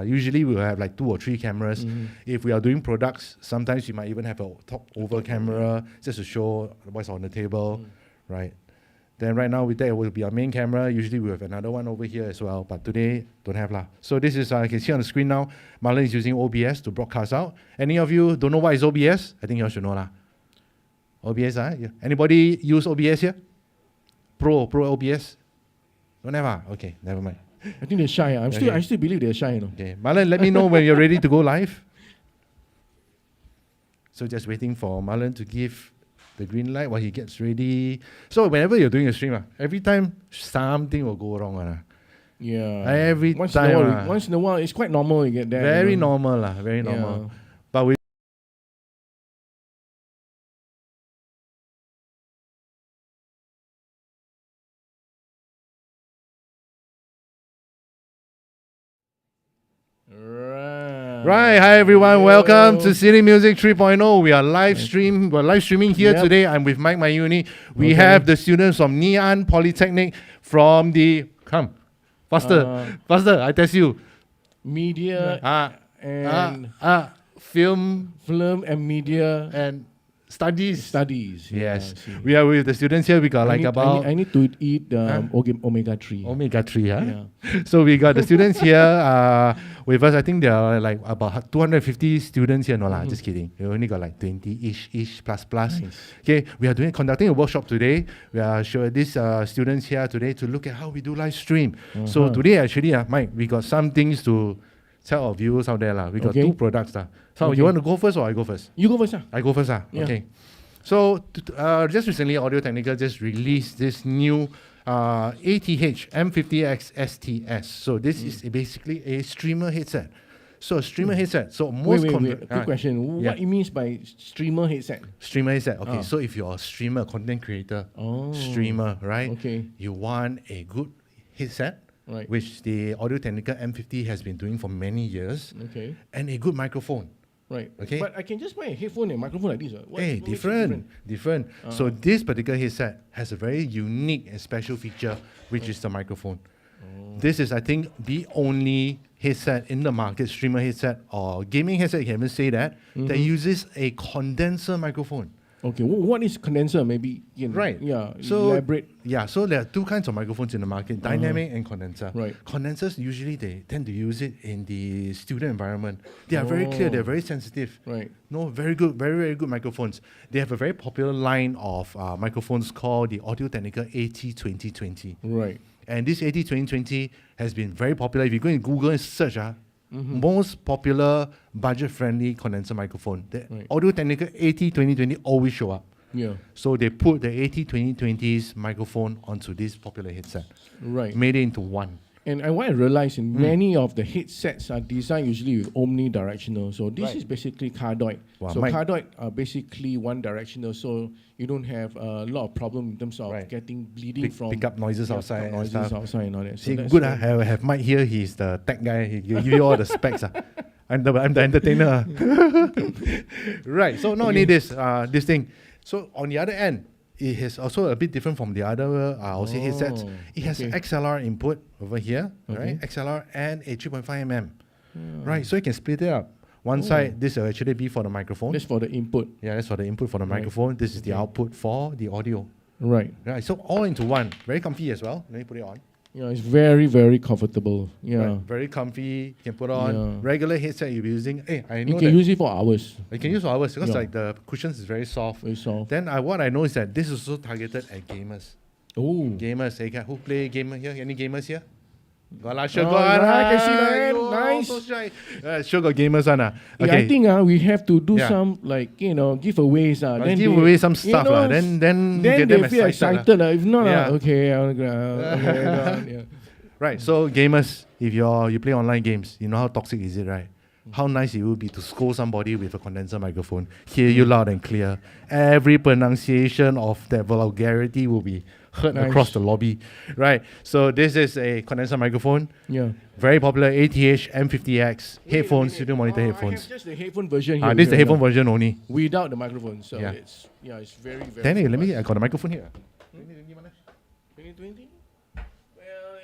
Usually we'll have like 2 or 3 cameras. If we are doing products, sometimes we might even have a top over camera just to show what's on the table, right? Then right now that will be our main camera. Usually we have another one over here as well, but today don't have lah. So this is, you can see on the screen now, Marlon is using OBS to broadcast out. Any of you don't know what is OBS? I think you all should know lah. OBS, yeah. Anybody use OBS here? Pro OBS? Don't have Okay, never mind. I think they're shy. I still believe they're shy. Okay, Marlon, let me know when you're ready to go live. So just waiting for Marlon to give the green light while he gets ready. So whenever you're doing a stream, every time something will go wrong. Yeah. Every once time. Once in a while, it's quite normal you get that. Very normal. Very normal. Yeah. But we Right, hi everyone. Welcome to City Music 3.0. We are live streaming here today. I'm with Mike Mayuni. We have the students from Ngee Ann Polytechnic from the faster. I test you. Media and film and media and studies. Yes. We are with the students here. We got I need to eat omega-3. Omega-3, Yeah. So we got the students here with us. I think there are like about 250 students here. No lah, just kidding. We only got like 20-ish plus. Nice. Okay, we are conducting a workshop today. We are showing these students here today to look at how we do live stream. So today actually, Mike, we got some things to tell our viewers out there lah. We got 2 products lah. So you want to go first or I go first? You go first. I go first. Yeah. Okay. So just recently, Audio-Technica just released this new ATH M50X STS. So this is basically a streamer headset. So a streamer headset. So Wait, most Quick question. Yeah. What it means by streamer headset? Streamer headset. Okay, so if you're a streamer, content creator, streamer, right? Okay. You want a good headset, Right. which the Audio-Technica M50 has been doing for many years, Okay. and a good microphone. Right. Okay. But I can just buy a headphone and microphone like this. What Hey, makes it different. So this particular headset has a very unique and special feature, which is the microphone. This is, I think, the only headset in the market, streamer headset or gaming headset, you can even say that, that uses a condenser microphone. Okay. What is condenser? Maybe you can, Right. Yeah. So elaborate. Yeah. So there are two kinds of microphones in the market: dynamic and condenser. Right. Condensers usually they tend to use it in the student environment. They are very clear. They're very sensitive. Right. No, very good, very good microphones. They have a very popular line of microphones called the Audio-Technica AT2020. Right. And this AT2020 has been very popular. If you go in Google and search, most popular budget-friendly condenser microphone. The Right. Audio-Technica AT2020 always show up. Yeah. So they put the AT2020's microphone onto this popular headset, Right. made it into one. And what I realized in many of the headsets are designed usually with omnidirectional. So this Right. is basically cardioid. Wow, So Mike. cardioid are basically one directional. So you don't have a lot of problem in terms of Right. getting bleeding from Pick up noises outside and noises stuff. outside and all that. See, that's good. why- Have Mike here. He's the tech guy. He give you all the specs. I'm the entertainer. Right. So not only this thing. So on the other end, it is also a bit different from the other I'll say headsets. It has okay. XLR input over here, Okay. right? XLR and a 3.5 mm. Right. So you can split it up. One side, this will actually be for the microphone. That's for the input. Yeah, that's for the input for the Right. microphone. This is the Okay. output for the audio. Right. Right. So all into one. Very comfy as well. Let me put it on. Yeah, it's very, very comfortable. Yeah. Right, very comfy. You can put on Yeah. regular headset you'll be using. Hey, I know You can that use it for hours. you can use for hours because Yeah. like the cushions is very soft. Very soft. Then what I know is that this is also targeted at gamers. Oh. Gamers, who play gamer here? Any gamers here? Got lah, sure Oh, got. right, I can see ah, that. yo, Nice. So shy. Sure got gamers on. Yeah, Okay. I think we have to do Yeah. some giveaways. I'll give away some stuff lah. Then then get they them feel excited. excited. If not, Yeah. okay, I'm gonna, okay, go on, yeah. Right. So gamers, if you play online games, you know how toxic is it, right? How nice it would be to scold somebody with a condenser microphone, hear you loud and clear. Every pronunciation of that vulgarity will be heard Nice. across the lobby, right? So this is a condenser microphone, Yeah. very popular ATH M50X headphones, studio monitor I headphones. have just the headphone version here. This is the yeah, headphone version only. without the microphone. So Yeah. it's very, very. Then let me. robust. I got the microphone here. 2020? Well,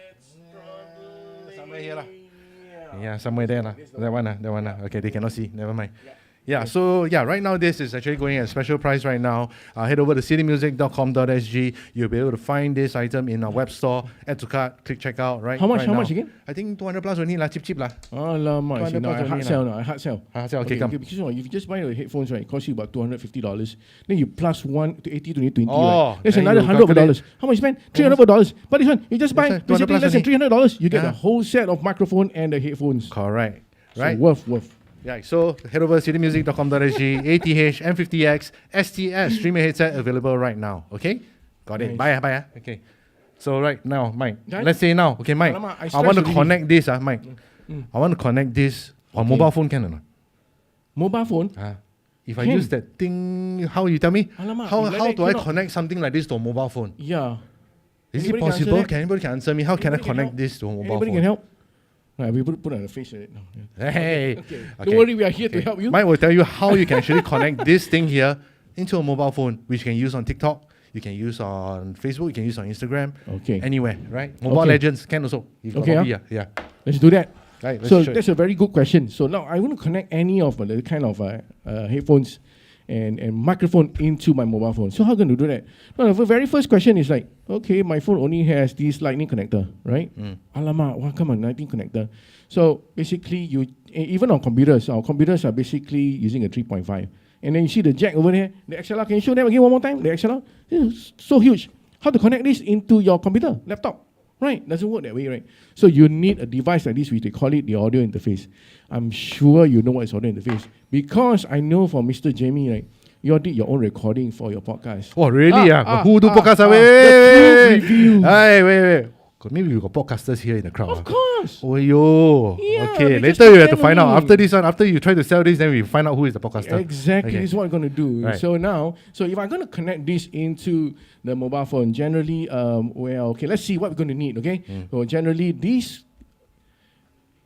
it's probably somewhere here lah. Yeah, somewhere there lah. That one. Okay, they cannot see. Never mind. Yeah, so right now this is actually going at a special price right now. Head over to citymusic.com.sg. You'll be able to find this item in our web store. Add to cart, click checkout, right? How much? right How now. much again? I think 200 plus only lah, cheap lah. Alamak, I see, no, I 200 hard plus sell. only No, I hard sell. Hard sell, okay, come. Because if you just buy the headphones, right, it costs you about $250. Then you plus 1 to 80 to 20, Oh, right? That's then another you $100. calculate. How much you spend? $300. But this one, you just buy That's right, 200 basically plus less than $300. You get Yeah. the whole set of microphone and the headphones. Correct. So Right? worth. Yeah, so head over to citymusic.com.sg, ATH, M50X, STS, streamer headset available right now. Okay? Got it. Nice. Bye. Okay. So right now, Mike, Done? let's say now. Okay, Mike, Alamak, I I want to stress already. connect this, Mike. I want to connect this on Okay. mobile phone, can or not? Mobile phone? If I Can. use that thing, how you tell me? Alamak, how if like how that do I cannot- connect something like this to a mobile phone? Yeah. Is Anybody it can answer possible? that? Can anybody answer me? How can I Anybody can connect help? this to a mobile Anybody phone? can help? Right, we put on the face right now. Yeah. Hey. Okay. Okay. Don't worry, we are here to help you. Mike will tell you how you can actually connect this thing here into a mobile phone, which you can use on TikTok, you can use on Facebook, you can use on Instagram, Okay. anywhere, right? Mobile Okay. Legends can also. If you got Okay, hobby, yeah. Let's do that. Right, let's So show it. that's a very good question. So now I want to connect any of the kind of headphones and microphone into my mobile phone. So how am I going to do that? Well, the very first question is like, okay, my phone only has this lightning connector, right? Alamak, well, come on, lightning connector. So basically, even on computers, our computers are basically using a 3.5. And then you see the jack over there, the XLR. Can you show them again one more time? The XLR, this is so huge. How to connect this into your computer, laptop? Right, doesn't work that way, right? So you need a device like this, which they call it the audio interface. I'm sure you know what is audio interface because I know from Mr. Jamie, right? You did your own recording for your podcast. Oh, really? Who do podcast? the Wait. truth review. Hey, wait. Maybe we got podcasters here in the crowd. Of course. course. Oh, yo. Yeah, Okay, they just later you have to pretend find out. only. After this one, after you try to sell this, then we find out who is the podcaster. Exactly, Okay. this is what I'm going to do. Right. So now, so if I'm going to connect this into the mobile phone, generally, okay, let's see what we're going to need, okay? So generally, these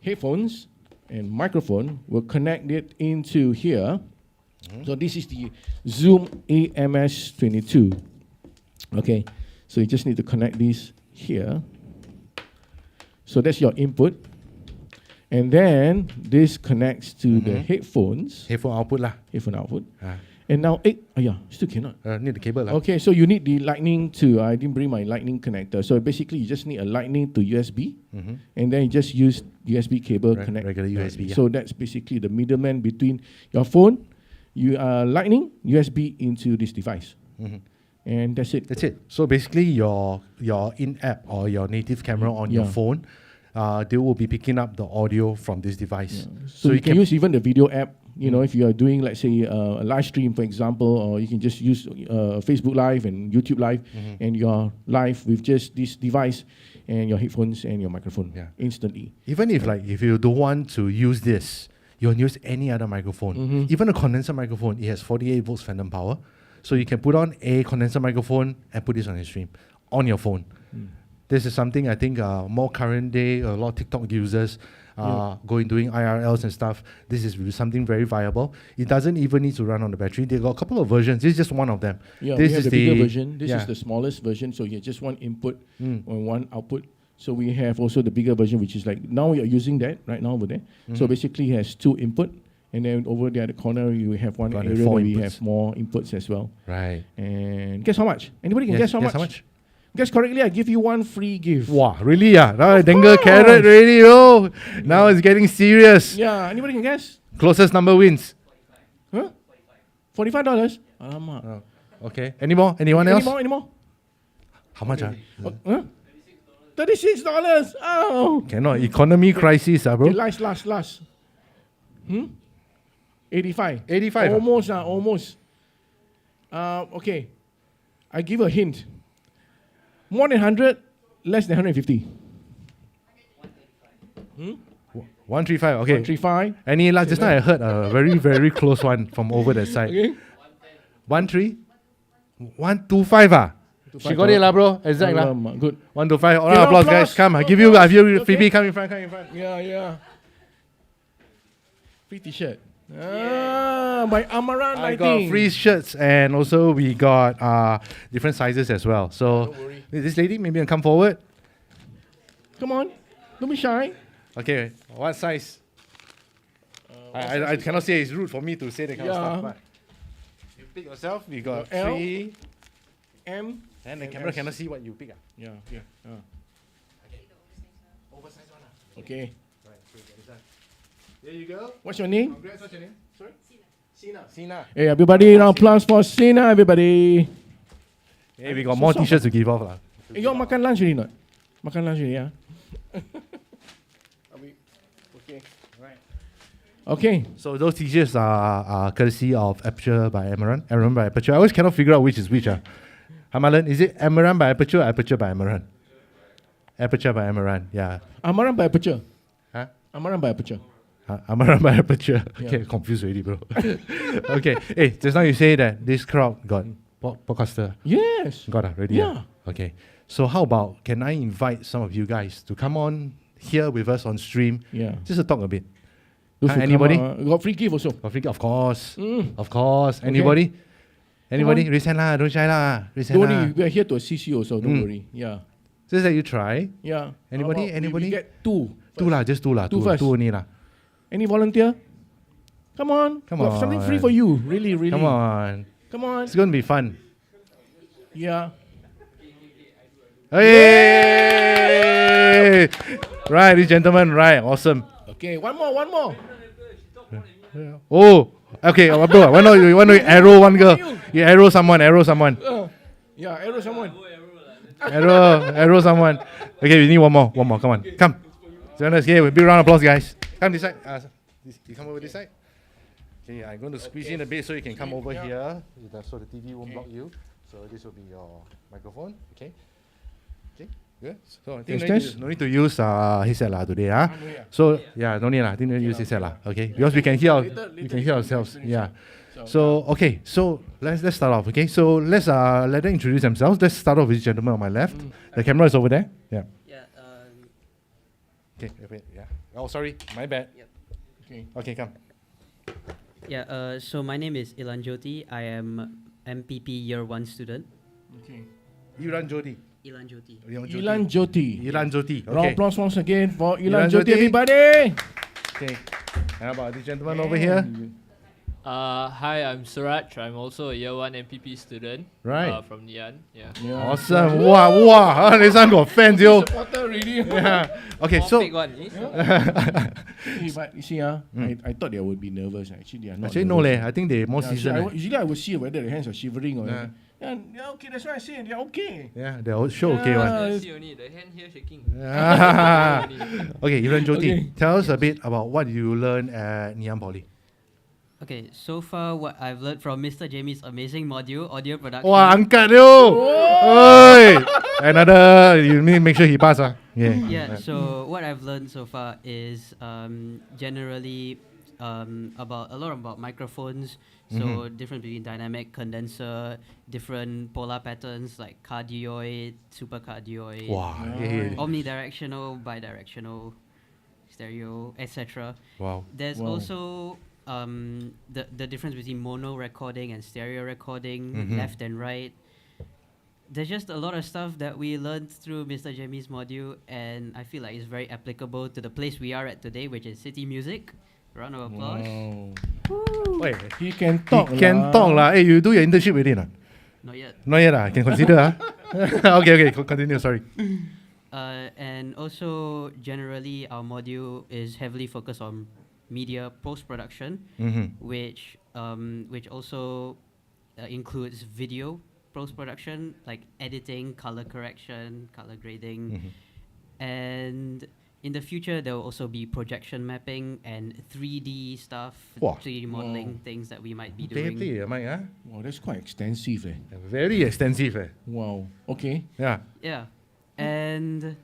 headphones and microphone will connect it into here. So this is the Zoom AMS22. Okay, so you just need to connect this here. So that's your input. And then this connects to the headphones, Headphone output lah. headphone output. Ah. And now, still cannot. Need the cable lah. Okay, so you need the lightning to, I didn't bring my lightning connector. So basically you just need a lightning to USB. And then you just use USB cable connect. Regular USB, yeah. So that's basically the middleman between your phone, lightning, USB into this device. And that's it. That's it. So basically, your in-app or your native camera on your phone, they will be picking up the audio from this device. So you can use even the video app. You know, if you are doing, let's say, a live stream, for example, or you can just use Facebook Live and YouTube Live, and you're live with just this device and your headphones and your microphone instantly. Even if you don't want to use this, you can use any other microphone. Even a condenser microphone, it has 48 volts phantom power. So you can put on a condenser microphone and put this on your stream on your phone. This is something I think more current day, a lot of TikTok users doing IRLs and stuff. This is something very viable. It doesn't even need to run on the battery. They got a couple of versions. This is just one of them. Yeah, this we have is the bigger version. This yeah. is the smallest version. So you have just one input and one output. So we have also the bigger version, which is like now we are using that right now over there. So basically it has two input. And then over there at the corner, you have one Got area four where we inputs. have more inputs as well. Right. And guess how much? Anybody can Yes, guess how yes, much? how much? Guess correctly, I give you one free gift. Wow, really? Yeah. Now I dangle course. carrot already. Oh, now it's getting serious. Yeah, anybody can guess? Closest number wins. Huh? $45? Alamak. Oh, okay. Any more? Anyone else? Any more? How much? Huh? $36. Oh. Cannot. Economy crisis, bro. Okay, last. 85. 85. Almost. Okay. I give a hint. More than 100, less than 150. 135. Okay. 135. Any last? Just now I heard a very, very close one from over that side. Okay. 125. Ah. She got it, lah, bro. Exact, lah. Good. 125. All Okay, right, applause, applause. guys. Come, I give you freebie. Okay. Come in front. Yeah. Free t-shirt. By Amaran I Lighting. got free shirts and also we got different sizes as well. So Don't worry. this lady maybe come forward. Come on. Don't be shy. Okay, what size? I cannot say, it's rude for me to say that kind of stuff. But you pick yourself. We got L, 3, M. and the and camera S. cannot see what you pick. Yeah. Oversized one. Okay. Right, so that is that. There you go. What's your name? Congrats, what's your name? Sorry? Sina. Hey, everybody, round of applause for Sina, everybody. Hey, we got more t-shirts to give off. Lah. Hey, you all makan lunch already not? Makan lunch already, yeah? Okay. Right. Okay. So those t-shirts are courtesy of Aperture by Amaran. Amaran by Aperture. I always cannot figure out which is which. Amaran, is it Amaran by Aperture or Aperture by Amaran? Aperture by Amaran, yeah. Amaran by Aperture. Huh? Amaran by Aperture. Amaran by Aperture. Okay, Yeah. confused already, bro. Okay, hey, just now you say that this crowd got podcaster. Yes. Got already? Yeah. Okay, so how about, can I invite some of you guys to come on here with us on stream, Yeah. just to talk a bit? Those who come, anybody? got free gift also. Of course. Mm. Of course. Anybody? Anybody? on. Raise hand lah, don't shy lah. Raise hand Don't lah. worry, we are here to assist you also. Don't worry. Yeah. Just that you try. Yeah. Anybody? How about Anybody? We get two. Two lah, just two lah. Two first. Two only lah. Any volunteer? Come on. Come We have something free on. for you. Really. Come on. Come on. It's going to be fun. Yeah. Hey! Right, these gentlemen, right, awesome. Okay, one more. Oh, okay, bro, why not you arrow one girl? You arrow someone. Yeah, arrow someone. Arrow someone. Okay, we need one more, come on. Come. Join us here, big round of applause, guys. Come this side. You come over this side. Okay, I'm going to squeeze in a bit so you can come over here. So the TV won't block you. So this will be your microphone, okay? Yeah. So I think Test. no need to use headset lah today, huh? So yeah, no need lah. I think no need to use headset lah. Okay, because we can hear ourselves. Yeah. So okay, so let's start off. Okay, so let's let them introduce themselves. Let's start off with this gentleman on my left. The camera is over there. Yeah. Yeah. Okay. Wait. Yeah. Oh, sorry. My bad. Yep. Okay. Okay, come. Yeah. So my name is Ilan Jyoti. I am MPP Year 1 student. Okay. Ilan Jyoti. Ilan Jyoti. Ilan Jyoti. Ilan Jyoti. Round of Okay. applause once again for Ilan Ilan Jyoti, Jyoti. everybody. Okay. How about this gentleman over here? Hi, I'm Suraj. I'm also a Year 1 MPP student. Right. From Ngee Ann. Yeah. Yeah. Awesome. Wow. This one got fans, yo. Supporter really. Yeah. Okay, More so big one, eh? Hey, but you see, I thought they would be nervous. Actually, they are not. actually no nervous. leh. I think they more Yeah, seasoned. usually I would see whether their hands are shivering or Yeah. anything. Yeah, okay, that's why I say they're okay. Yeah, they're all sure okay one. Yeah. I see only the hand here shaking. Okay, Ilan Jyoti, Okay. tell us a bit about what you learned at Ngee Ann Poly. Okay. So far, what I've learned from Mr. Jamie's amazing module, audio production. Wah, angkat yo! Oi! Another, you need to make sure he pass. Yeah. Yeah. So what I've learned so far is generally about a lot about microphones. So difference between dynamic, condenser, different polar patterns like cardioid, supercardioid, Wow. Nice. omnidirectional, bidirectional, stereo, etc. Wow. There's Wow. also the difference between mono recording and stereo recording, left and right. There's just a lot of stuff that we learned through Mr. Jamie's module, and I feel like it's very applicable to the place we are at today, which is City Music. Round of applause. Wow. Wait, He can talk. he can talk lah. Hey, you do your internship already not? Not yet. Not yet lah. Can consider okay, continue. Sorry. And also, generally, our module is heavily focused on media post-production, which also includes video post-production, like editing, color correction, color grading, and in the future there will also be projection mapping and 3D stuff, Wow. 3D modeling things that we might be Play, doing. Mike. Huh? Wow, that's quite extensive. Very extensive. Wow. Okay. Yeah. Yeah, and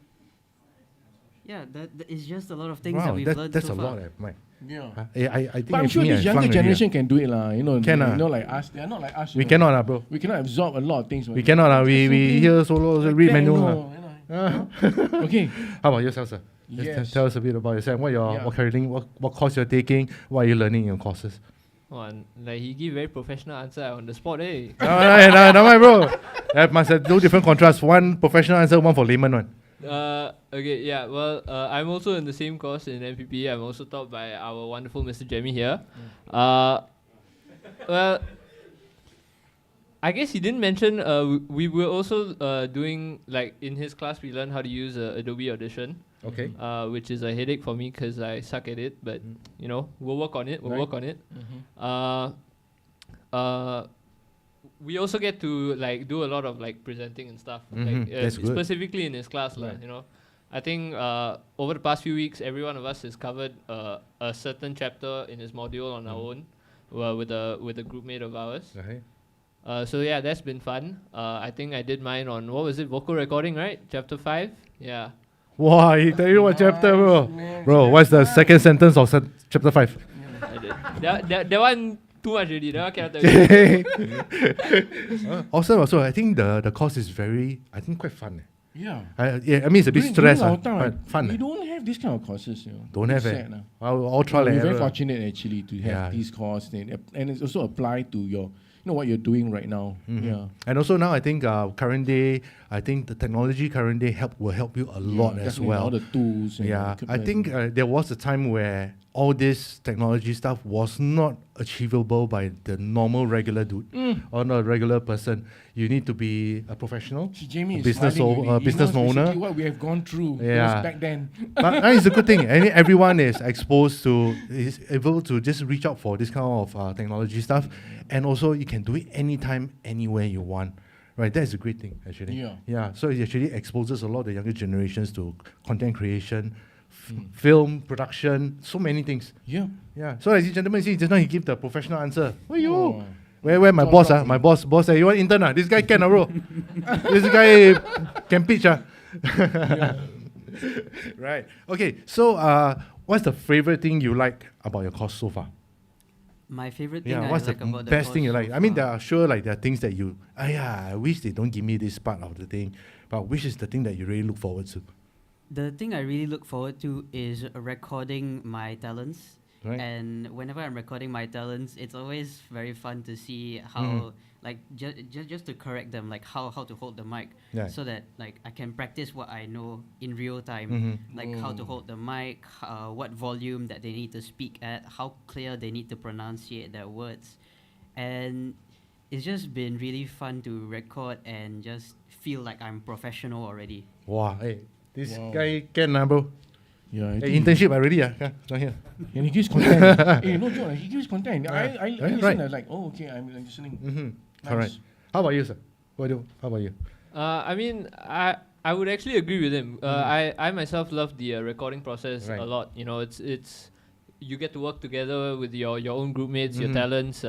yeah, that is just a lot of things Wow, that we've learned that's so a far. lot, Mike. Yeah. I think But I'm if sure me, I this flunk younger already, generation can do it lah. You know, Can, you know, like us. They are not like us. We you know. cannot bro. We cannot absorb a lot of things. We cannot We hear solo, Like read that, manual. you know. Okay. How about yourself, sir? Just Yes. tell us a bit about yourself. Yeah. What course you're taking? What are you learning in your courses? Like he give very professional answer on the spot, eh? No, bro. That must have two different contrasts. One professional answer, one for layman one. Okay, yeah. Well, I'm also in the same course in MPP. I'm also taught by our wonderful Mr. Jamie here. Well, I guess he didn't mention. We were also doing, like, in his class we learned how to use Adobe Audition. Okay. Which is a headache for me because I suck at it. But you know, we'll work on it. We also get to like do a lot of like presenting and stuff. Like, That's good. specifically in his class, Right. you know. I think over the past few weeks, every one of us has covered a certain chapter in his module on our own, with a group mate of ours. Okay. So yeah, that's been fun. I think I did mine on, what was it, vocal recording, right? Chapter 5. Yeah. Wow, he tell you what chapter, bro. Man, Bro, what's the second sentence of chapter 5? I did. That one too much already. That one cannot tell you. Awesome. Also, I think the course is very, quite fun. Yeah. I mean, it's a bit stress, During our time, but fun. We don't have this kind of courses. You know. Don't have It's it. sad, lah. I'll try We're like very error. fortunate actually to have Yeah. these courses, and it's also applied to your, what you're doing right now. Yeah. And also now I think current day, I think the technology current day will help you a lot as Definitely, well. all the tools. And Yeah, I equipment. think there was a time where all this technology stuff was not achievable by the normal regular dude or not a regular person. You need to be a professional. See, Jamie a is business smiling already. He business knows owner. basically what we have gone through Yeah. back then. But it's a good thing. Everyone is exposed to, is able to just reach out for this kind of technology stuff, and also you can do it anytime, anywhere you want. Right, that's a great thing actually. Yeah. Yeah. So it actually exposes a lot of the younger generations to content creation, film production, so many things. Yeah. Yeah. So as you gentlemen see, just now he give the professional answer. Where you? Oh. Where my boss? My boss say, you want intern? This guy can, bro. This guy can pitch. Right. Okay. So, what's the favorite thing you like about your course so far? My favorite thing I what's like the about the best thing course you so like? I mean, there far- are sure like there are things that you, I wish they don't give me this part of the thing, but which is the thing that you really look forward to? The thing I really look forward to is recording my talents. Right. And whenever I'm recording my talents, it's always very fun to see how, Mhm. like, just to correct them, like how to hold the mic, Yeah. so that like I can practice what I know in real time, Mhm. like how to hold the mic, what volume that they need to speak at, how clear they need to pronunciate their words, and it's just been really fun to record and just feel like I'm professional already. Wow. Hey, this Wow. guy can, bro. Yeah, I Hey, think internship already, not here. and he gives content. Hey, no joke, he gives content. I Right, listen, right. I was like, oh, okay, I'm listening. Mm-hmm. Nice. All right. How about you, sir? How about you? I mean, I would actually agree with him. I myself love the recording process Right. a lot. You know, it's you get to work together with your own group mates, your Mhm. talents.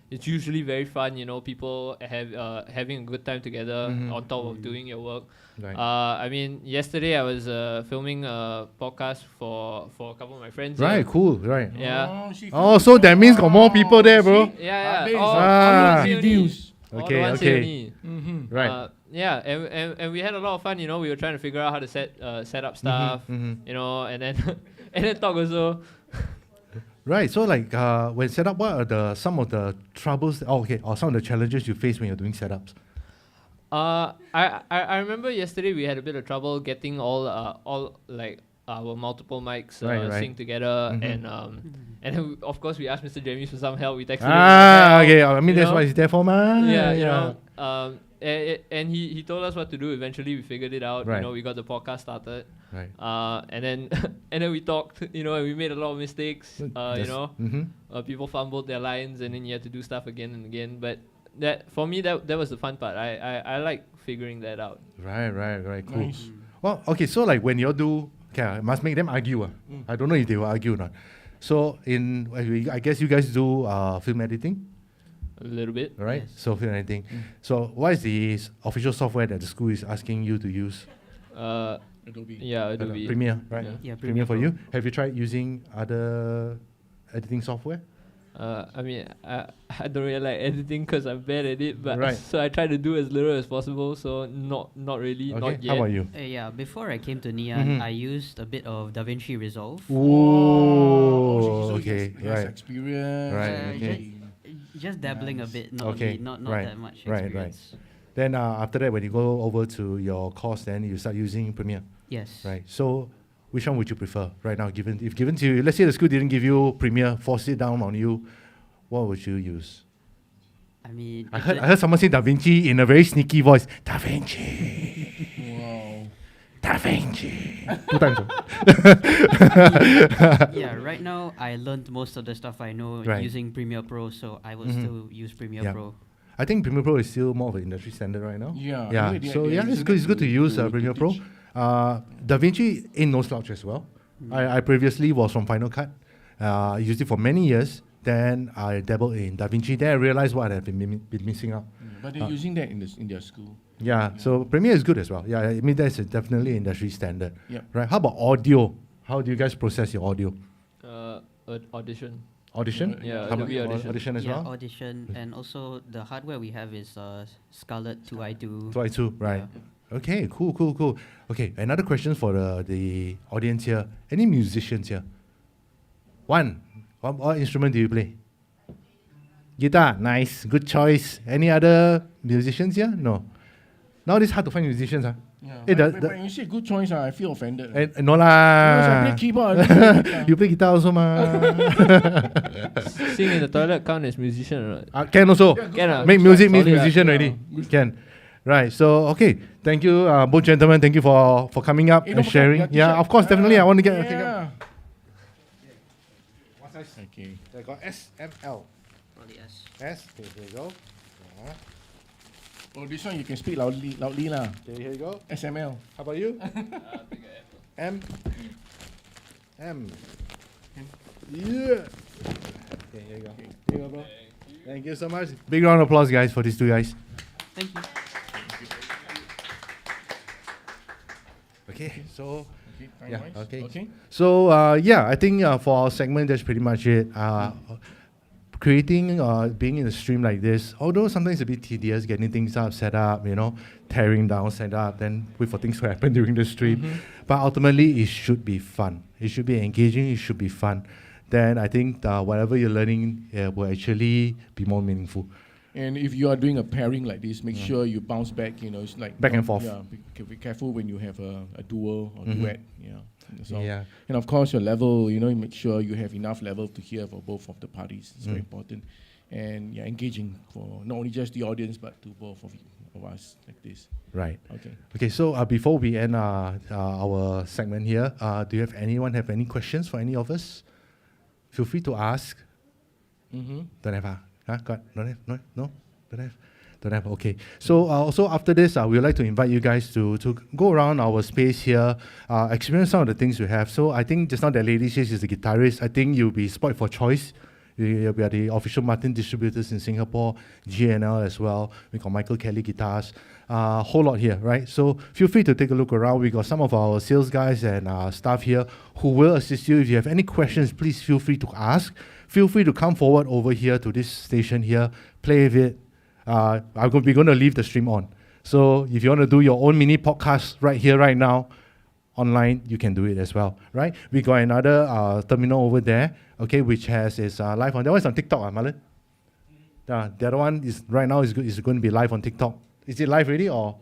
It's usually very fun. You know, people having a good time together Mhm. on top of doing your work. Right. I mean, yesterday I was filming a podcast for a couple of my friends. Right. here. Cool. Right. Yeah. Oh, so that means got more people there, bro. Yeah, Updates, yeah. Ah. reviews. Okay, Once okay. only. Mm-hmm. Right. Yeah, and we had a lot of fun. You know, we were trying to figure out how to set up stuff. mhm. You know, and then and then talk also. Right. So like when set up, what are some of the troubles? Or some of the challenges you face when you're doing setups? I remember yesterday we had a bit of trouble getting all like our multiple mics Right. sync together, Mhm. and then of course we asked Mr. James for some help. We texted him. Ah, for help, okay. I mean you that's know? what he's there for, man. Yeah, you know. And he told us what to do. Eventually, we figured it out. Right. You know, we got the podcast started. Right. And then and then we talked. You know, and we made a lot of mistakes. You know, people fumbled their lines, and then you had to do stuff again and again. But that for me, that was the fun part. I like figuring that out. Right. Cool. Nice. Well, okay. So like when you do, I must make them argue. I don't know if they will argue or not. So I guess you guys do film editing, A little bit. right? Yes. So film editing. So what is the official software that the school is asking you to use? Adobe. Yeah, Adobe. Premiere, right? Yeah. Yeah, Premiere for Pro. you. Have you tried using other editing software? I mean, I don't really like editing because I'm bad at it, but Right. so I try to do as little as possible. So not really, Okay. not yet. How about you? Yeah, before I came to Ngee Ann, Mhm. I used a bit of DaVinci Resolve. Ooh, okay, He has right. experience. Right, Uh, okay. Just dabbling a bit, not Okay, really, not right, that much right. experience. Then after that, when you go over to your course, then you start using Premiere, Yes. right? So, which one would you prefer right now? If given to you, let's say the school didn't give you Premiere, force it down on you, what would you use? I mean, I heard someone say Da Vinci in a very sneaky voice. Da Vinci, Wow. Da Vinci. 2 times. yeah, right now I learned most of the stuff I know Right. using Premiere Pro, so I will Mhm. still use Premiere Yeah. Pro. I think Premiere Pro is still more of an industry standard right now. Yeah. Yeah. anyway, So they yeah, it's use good. it It's good to use to Premiere Pro. teach. Da Vinci ain't no slouch as well. I previously was from Final Cut. I used it for many years. Then I dabbled in Da Vinci. Then I realized what I had been missing out. But they're using that in their school. Yeah. So Premiere is good as well. Yeah. I mean that's definitely industry standard. Yep. Right. How about audio? How do you guys process your audio? Audition. Audition? Yeah, How about Adobe Audition. audition as yeah, well? Audition, and also the hardware we have is Scarlett 2i2. 2i2, right. Yeah. Okay, cool. Okay, another question for the audience here. Any musicians here? One. What instrument do you play? Guitar, nice, good choice. Any other musicians here? No. Nowadays it's hard to find musicians. Yeah. Hey, but when you say good choice, I feel offended. No Because I lah. play keyboard. I don't play guitar. You play guitar also, ma. Sing in the toilet count as musician or not? Can also. Yeah, good Can choice. Make music means Solid, musician yeah. already. Can. Right. So okay. Thank you, both gentlemen. Thank you for coming up Hey, and don't forget sharing. your Yeah, t-shirt. of course, definitely. I want to get. Okay, Yeah. What size? Okay. I got S, M, L. Probably S. S. Okay, here you go. Oh, this one you can speak loudly lah. Okay, here you go. SML. How about you? M. M. Yeah. Okay, here you go. Here you go, bro. Thank you so much. Big round of applause, guys, for these two guys. Thank you. Okay, so Okay, yeah, time-wise? okay. Okay. So I think for our segment, that's pretty much it. Creating, being in a stream like this, although sometimes it's a bit tedious, getting things up, set up, tearing down, set up, then wait for things to happen during the stream. But ultimately, it should be fun. It should be engaging. It should be fun. Then I think whatever you're learning will actually be more meaningful. And if you are doing a pairing like this, make sure you bounce back. It's like Back and forth. Yeah, be careful when you have a duo or duet. So, Yeah. And of course, your level. You make sure you have enough level to hear for both of the parties. It's very important. And engaging for not only just the audience but to both of us like this. Right. Okay. Okay. So before we end our segment here, do you have anyone have any questions for any of us? Feel free to ask. Don't have. Got don't have? No, don't have. Don't have. Okay. So also after this, we would like to invite you guys to go around our space here, experience some of the things we have. So I think just now that lady says she's a guitarist. I think you'll be spoiled for choice. We are the official Martin distributors in Singapore, GNL as well. We got Michael Kelly guitars, whole lot here, right? So feel free to take a look around. We got some of our sales guys and staff here who will assist you. If you have any questions, please feel free to ask. Feel free to come forward over here to this station here, play with it. We're going to leave the stream on. So if you want to do your own mini podcast right here, right now, online, you can do it as well, right? We got another terminal over there, okay, which has its live on. That one's on TikTok, Marlon? The other one is right now is going to be live on TikTok. Is it live already or?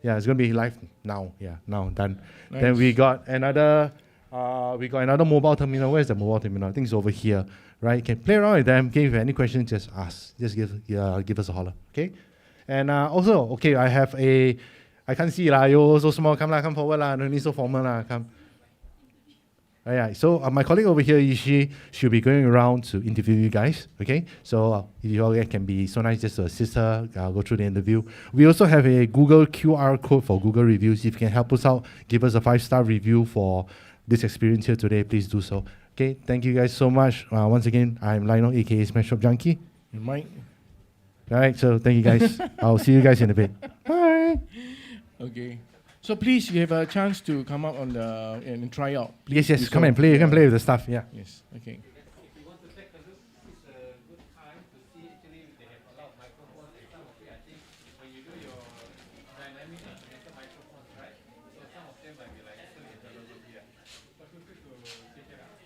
Yeah, it's going to be live now. Yeah, now done. Nice. Then we got another mobile terminal. Where's the mobile terminal? I think it's over here, right? You can play around with them. Okay, if you have any questions, just ask. Just give us a holler, okay? And also, okay, I can't see lah. You so small. Come forward lah. No need so formal lah. Come. Yeah. So my colleague over here, she'll be going around to interview you guys. Okay. So if you all can be so nice just to assist her, go through the interview. We also have a Google QR code for Google reviews. If you can help us out, give us a 5-star review for this experience here today. Please do so. Okay. Thank you guys so much. Once again, I'm Lionel, aka Smash Shop Junkie. And Mike. All right. So thank you guys. I'll see you guys in a bit. Bye. Okay. So please, you have a chance to come up on and try out. Please yes. Come and play. You can play with the stuff. Yeah. Yes. Okay. If you want to take a look, it's a good time to see actually they have a lot of microphones and some of it I think when you do your dynamic connected microphones, right? So some of them might be like still available here. So feel free to check it out.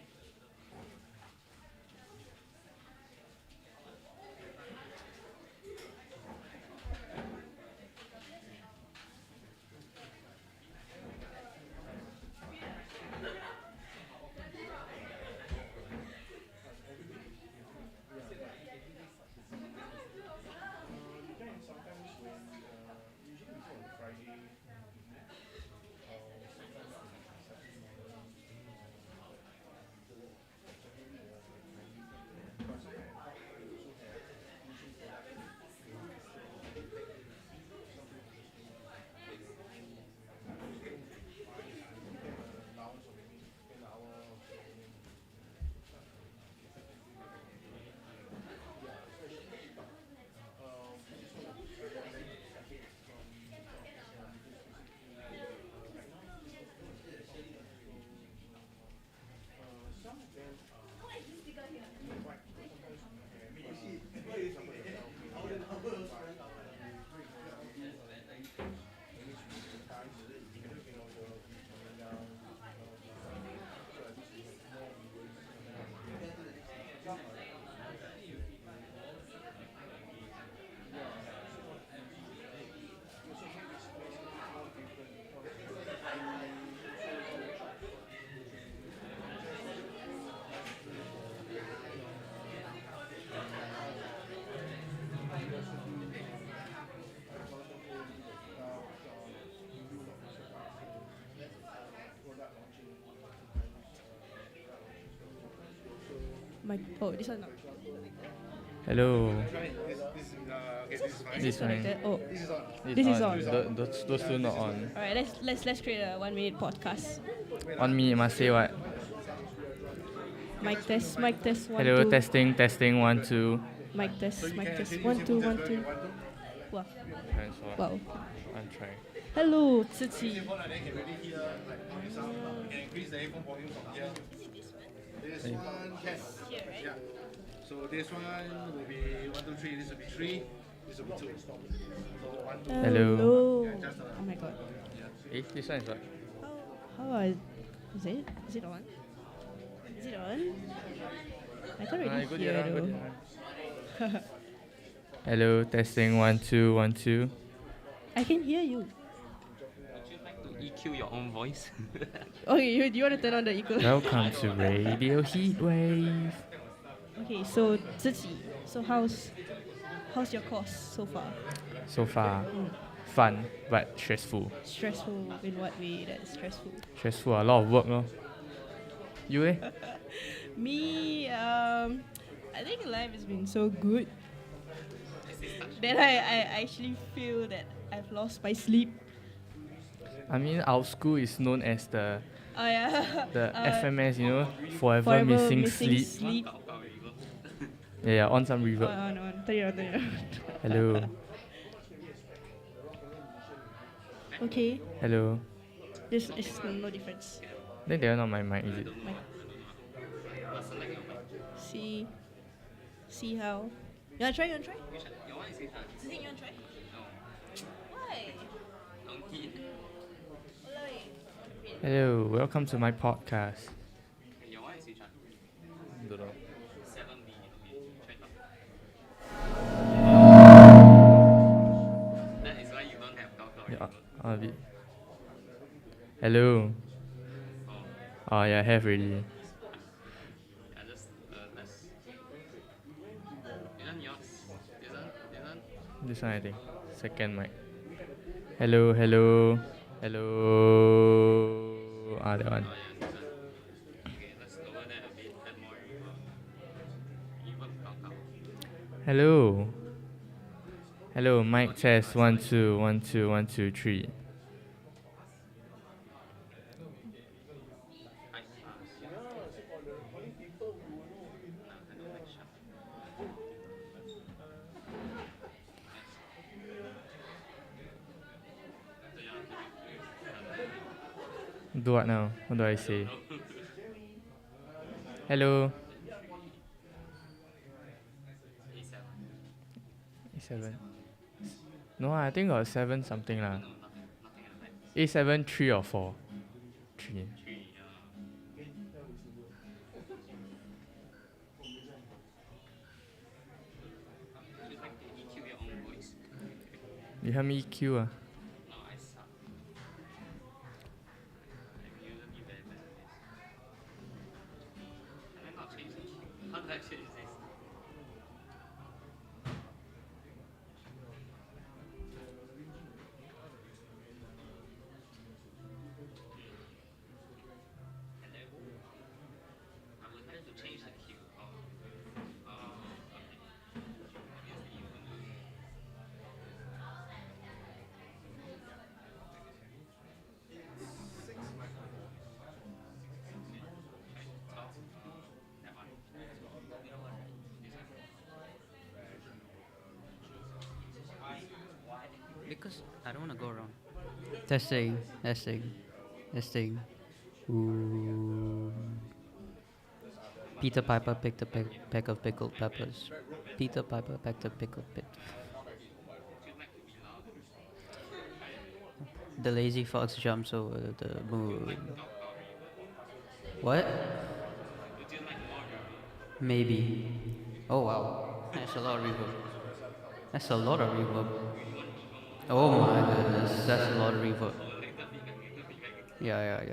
This one. Hello. This one. connected. Oh, This is on. Those two not on. All right, let's create a 1-minute podcast. 1 minute must say what? Mic test. One, Hello, two. testing. 1 2. Mic test. 1 2 1 2. Wah. Thanks for Wow. I'm trying. Hello, Tzichi. Then can really hear like sound. You can increase the headphone volume from here. This one can. Yeah. So this one will be 1, 2, 3. This will be 3. This will be 2. So 1, 2. Hello. Yeah, just Oh my god. Eh, this one is what? How is it? Is it on? Is it on? I can't really Good hear good though. Hello, testing 1 2 1 2. I can hear you. EQ your own voice. Okay, do you want to turn on the echo? Welcome to Radio Heatwave. Okay, so Zizi, so how's your course so far? So far, fun but stressful. Stressful in what way that is stressful? Stressful, a lot of work, no? You eh? Me, I think life has been so good that I actually feel that I've lost my sleep. I mean, our school is known as the Oh yeah. FMS, you know, forever missing sleep. Yeah, on some reverb. On. Turn it on. Hello, Okay, hello. there's no difference. Then they are not my mic, is it? See how? You wanna try? Zizi, you wanna try? Why? Hello, welcome to my podcast. Don't know. That is why you don't have dog. Yeah, a bit. Hello. Oh yeah, have already. Yeah, just let's. Isn't yours? Isn't? This one I think. Second mic. Hello. Ah, that one. Oh yeah, this one. Okay, let's lower that a bit. Add more reverb. Hello, mic test 1 2 1 2 1 2 3. Do what now? What do I say? Hello. A7. No, I think got 7 something lah. A7 3 or 4? 3. EQ your own voice. You help me EQ ah. No, I suck. I'm usually very bad at this. Can I not change this? How do I change this? I would like to change the cue. Okay. Obviously you want to. Because I don't want to go around. Testing. Ooh. Peter Piper picked a peck of pickled peppers. Peter Piper picked a pickled pit. The lazy fox jumps over the moon. What? Maybe. Oh wow. That's a lot of reverb. Oh my goodness, that's a lot of reverb. Yeah.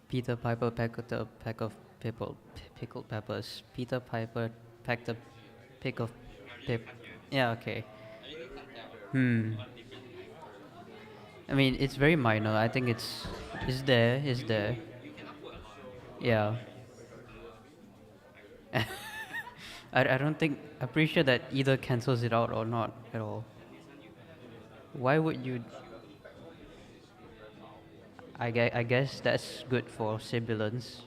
Peter Piper packed a peck of pickled peppers. Peter Piper packed a pick of Yeah, okay. I mean, it's very minor. I think it's there. Yeah. I I'm pretty sure that either cancels it out or not at all. Why would you? I guess that's good for sibilants.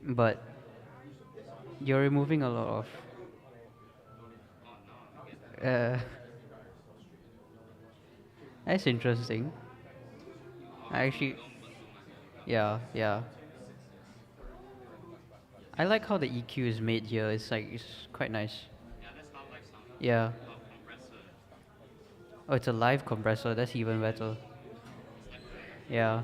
But you're removing a lot of. Uh, that's interesting. I actually. Yeah. I like how the EQ is made here. It's quite nice. Yeah. Oh, it's a live compressor. That's even better. Yeah.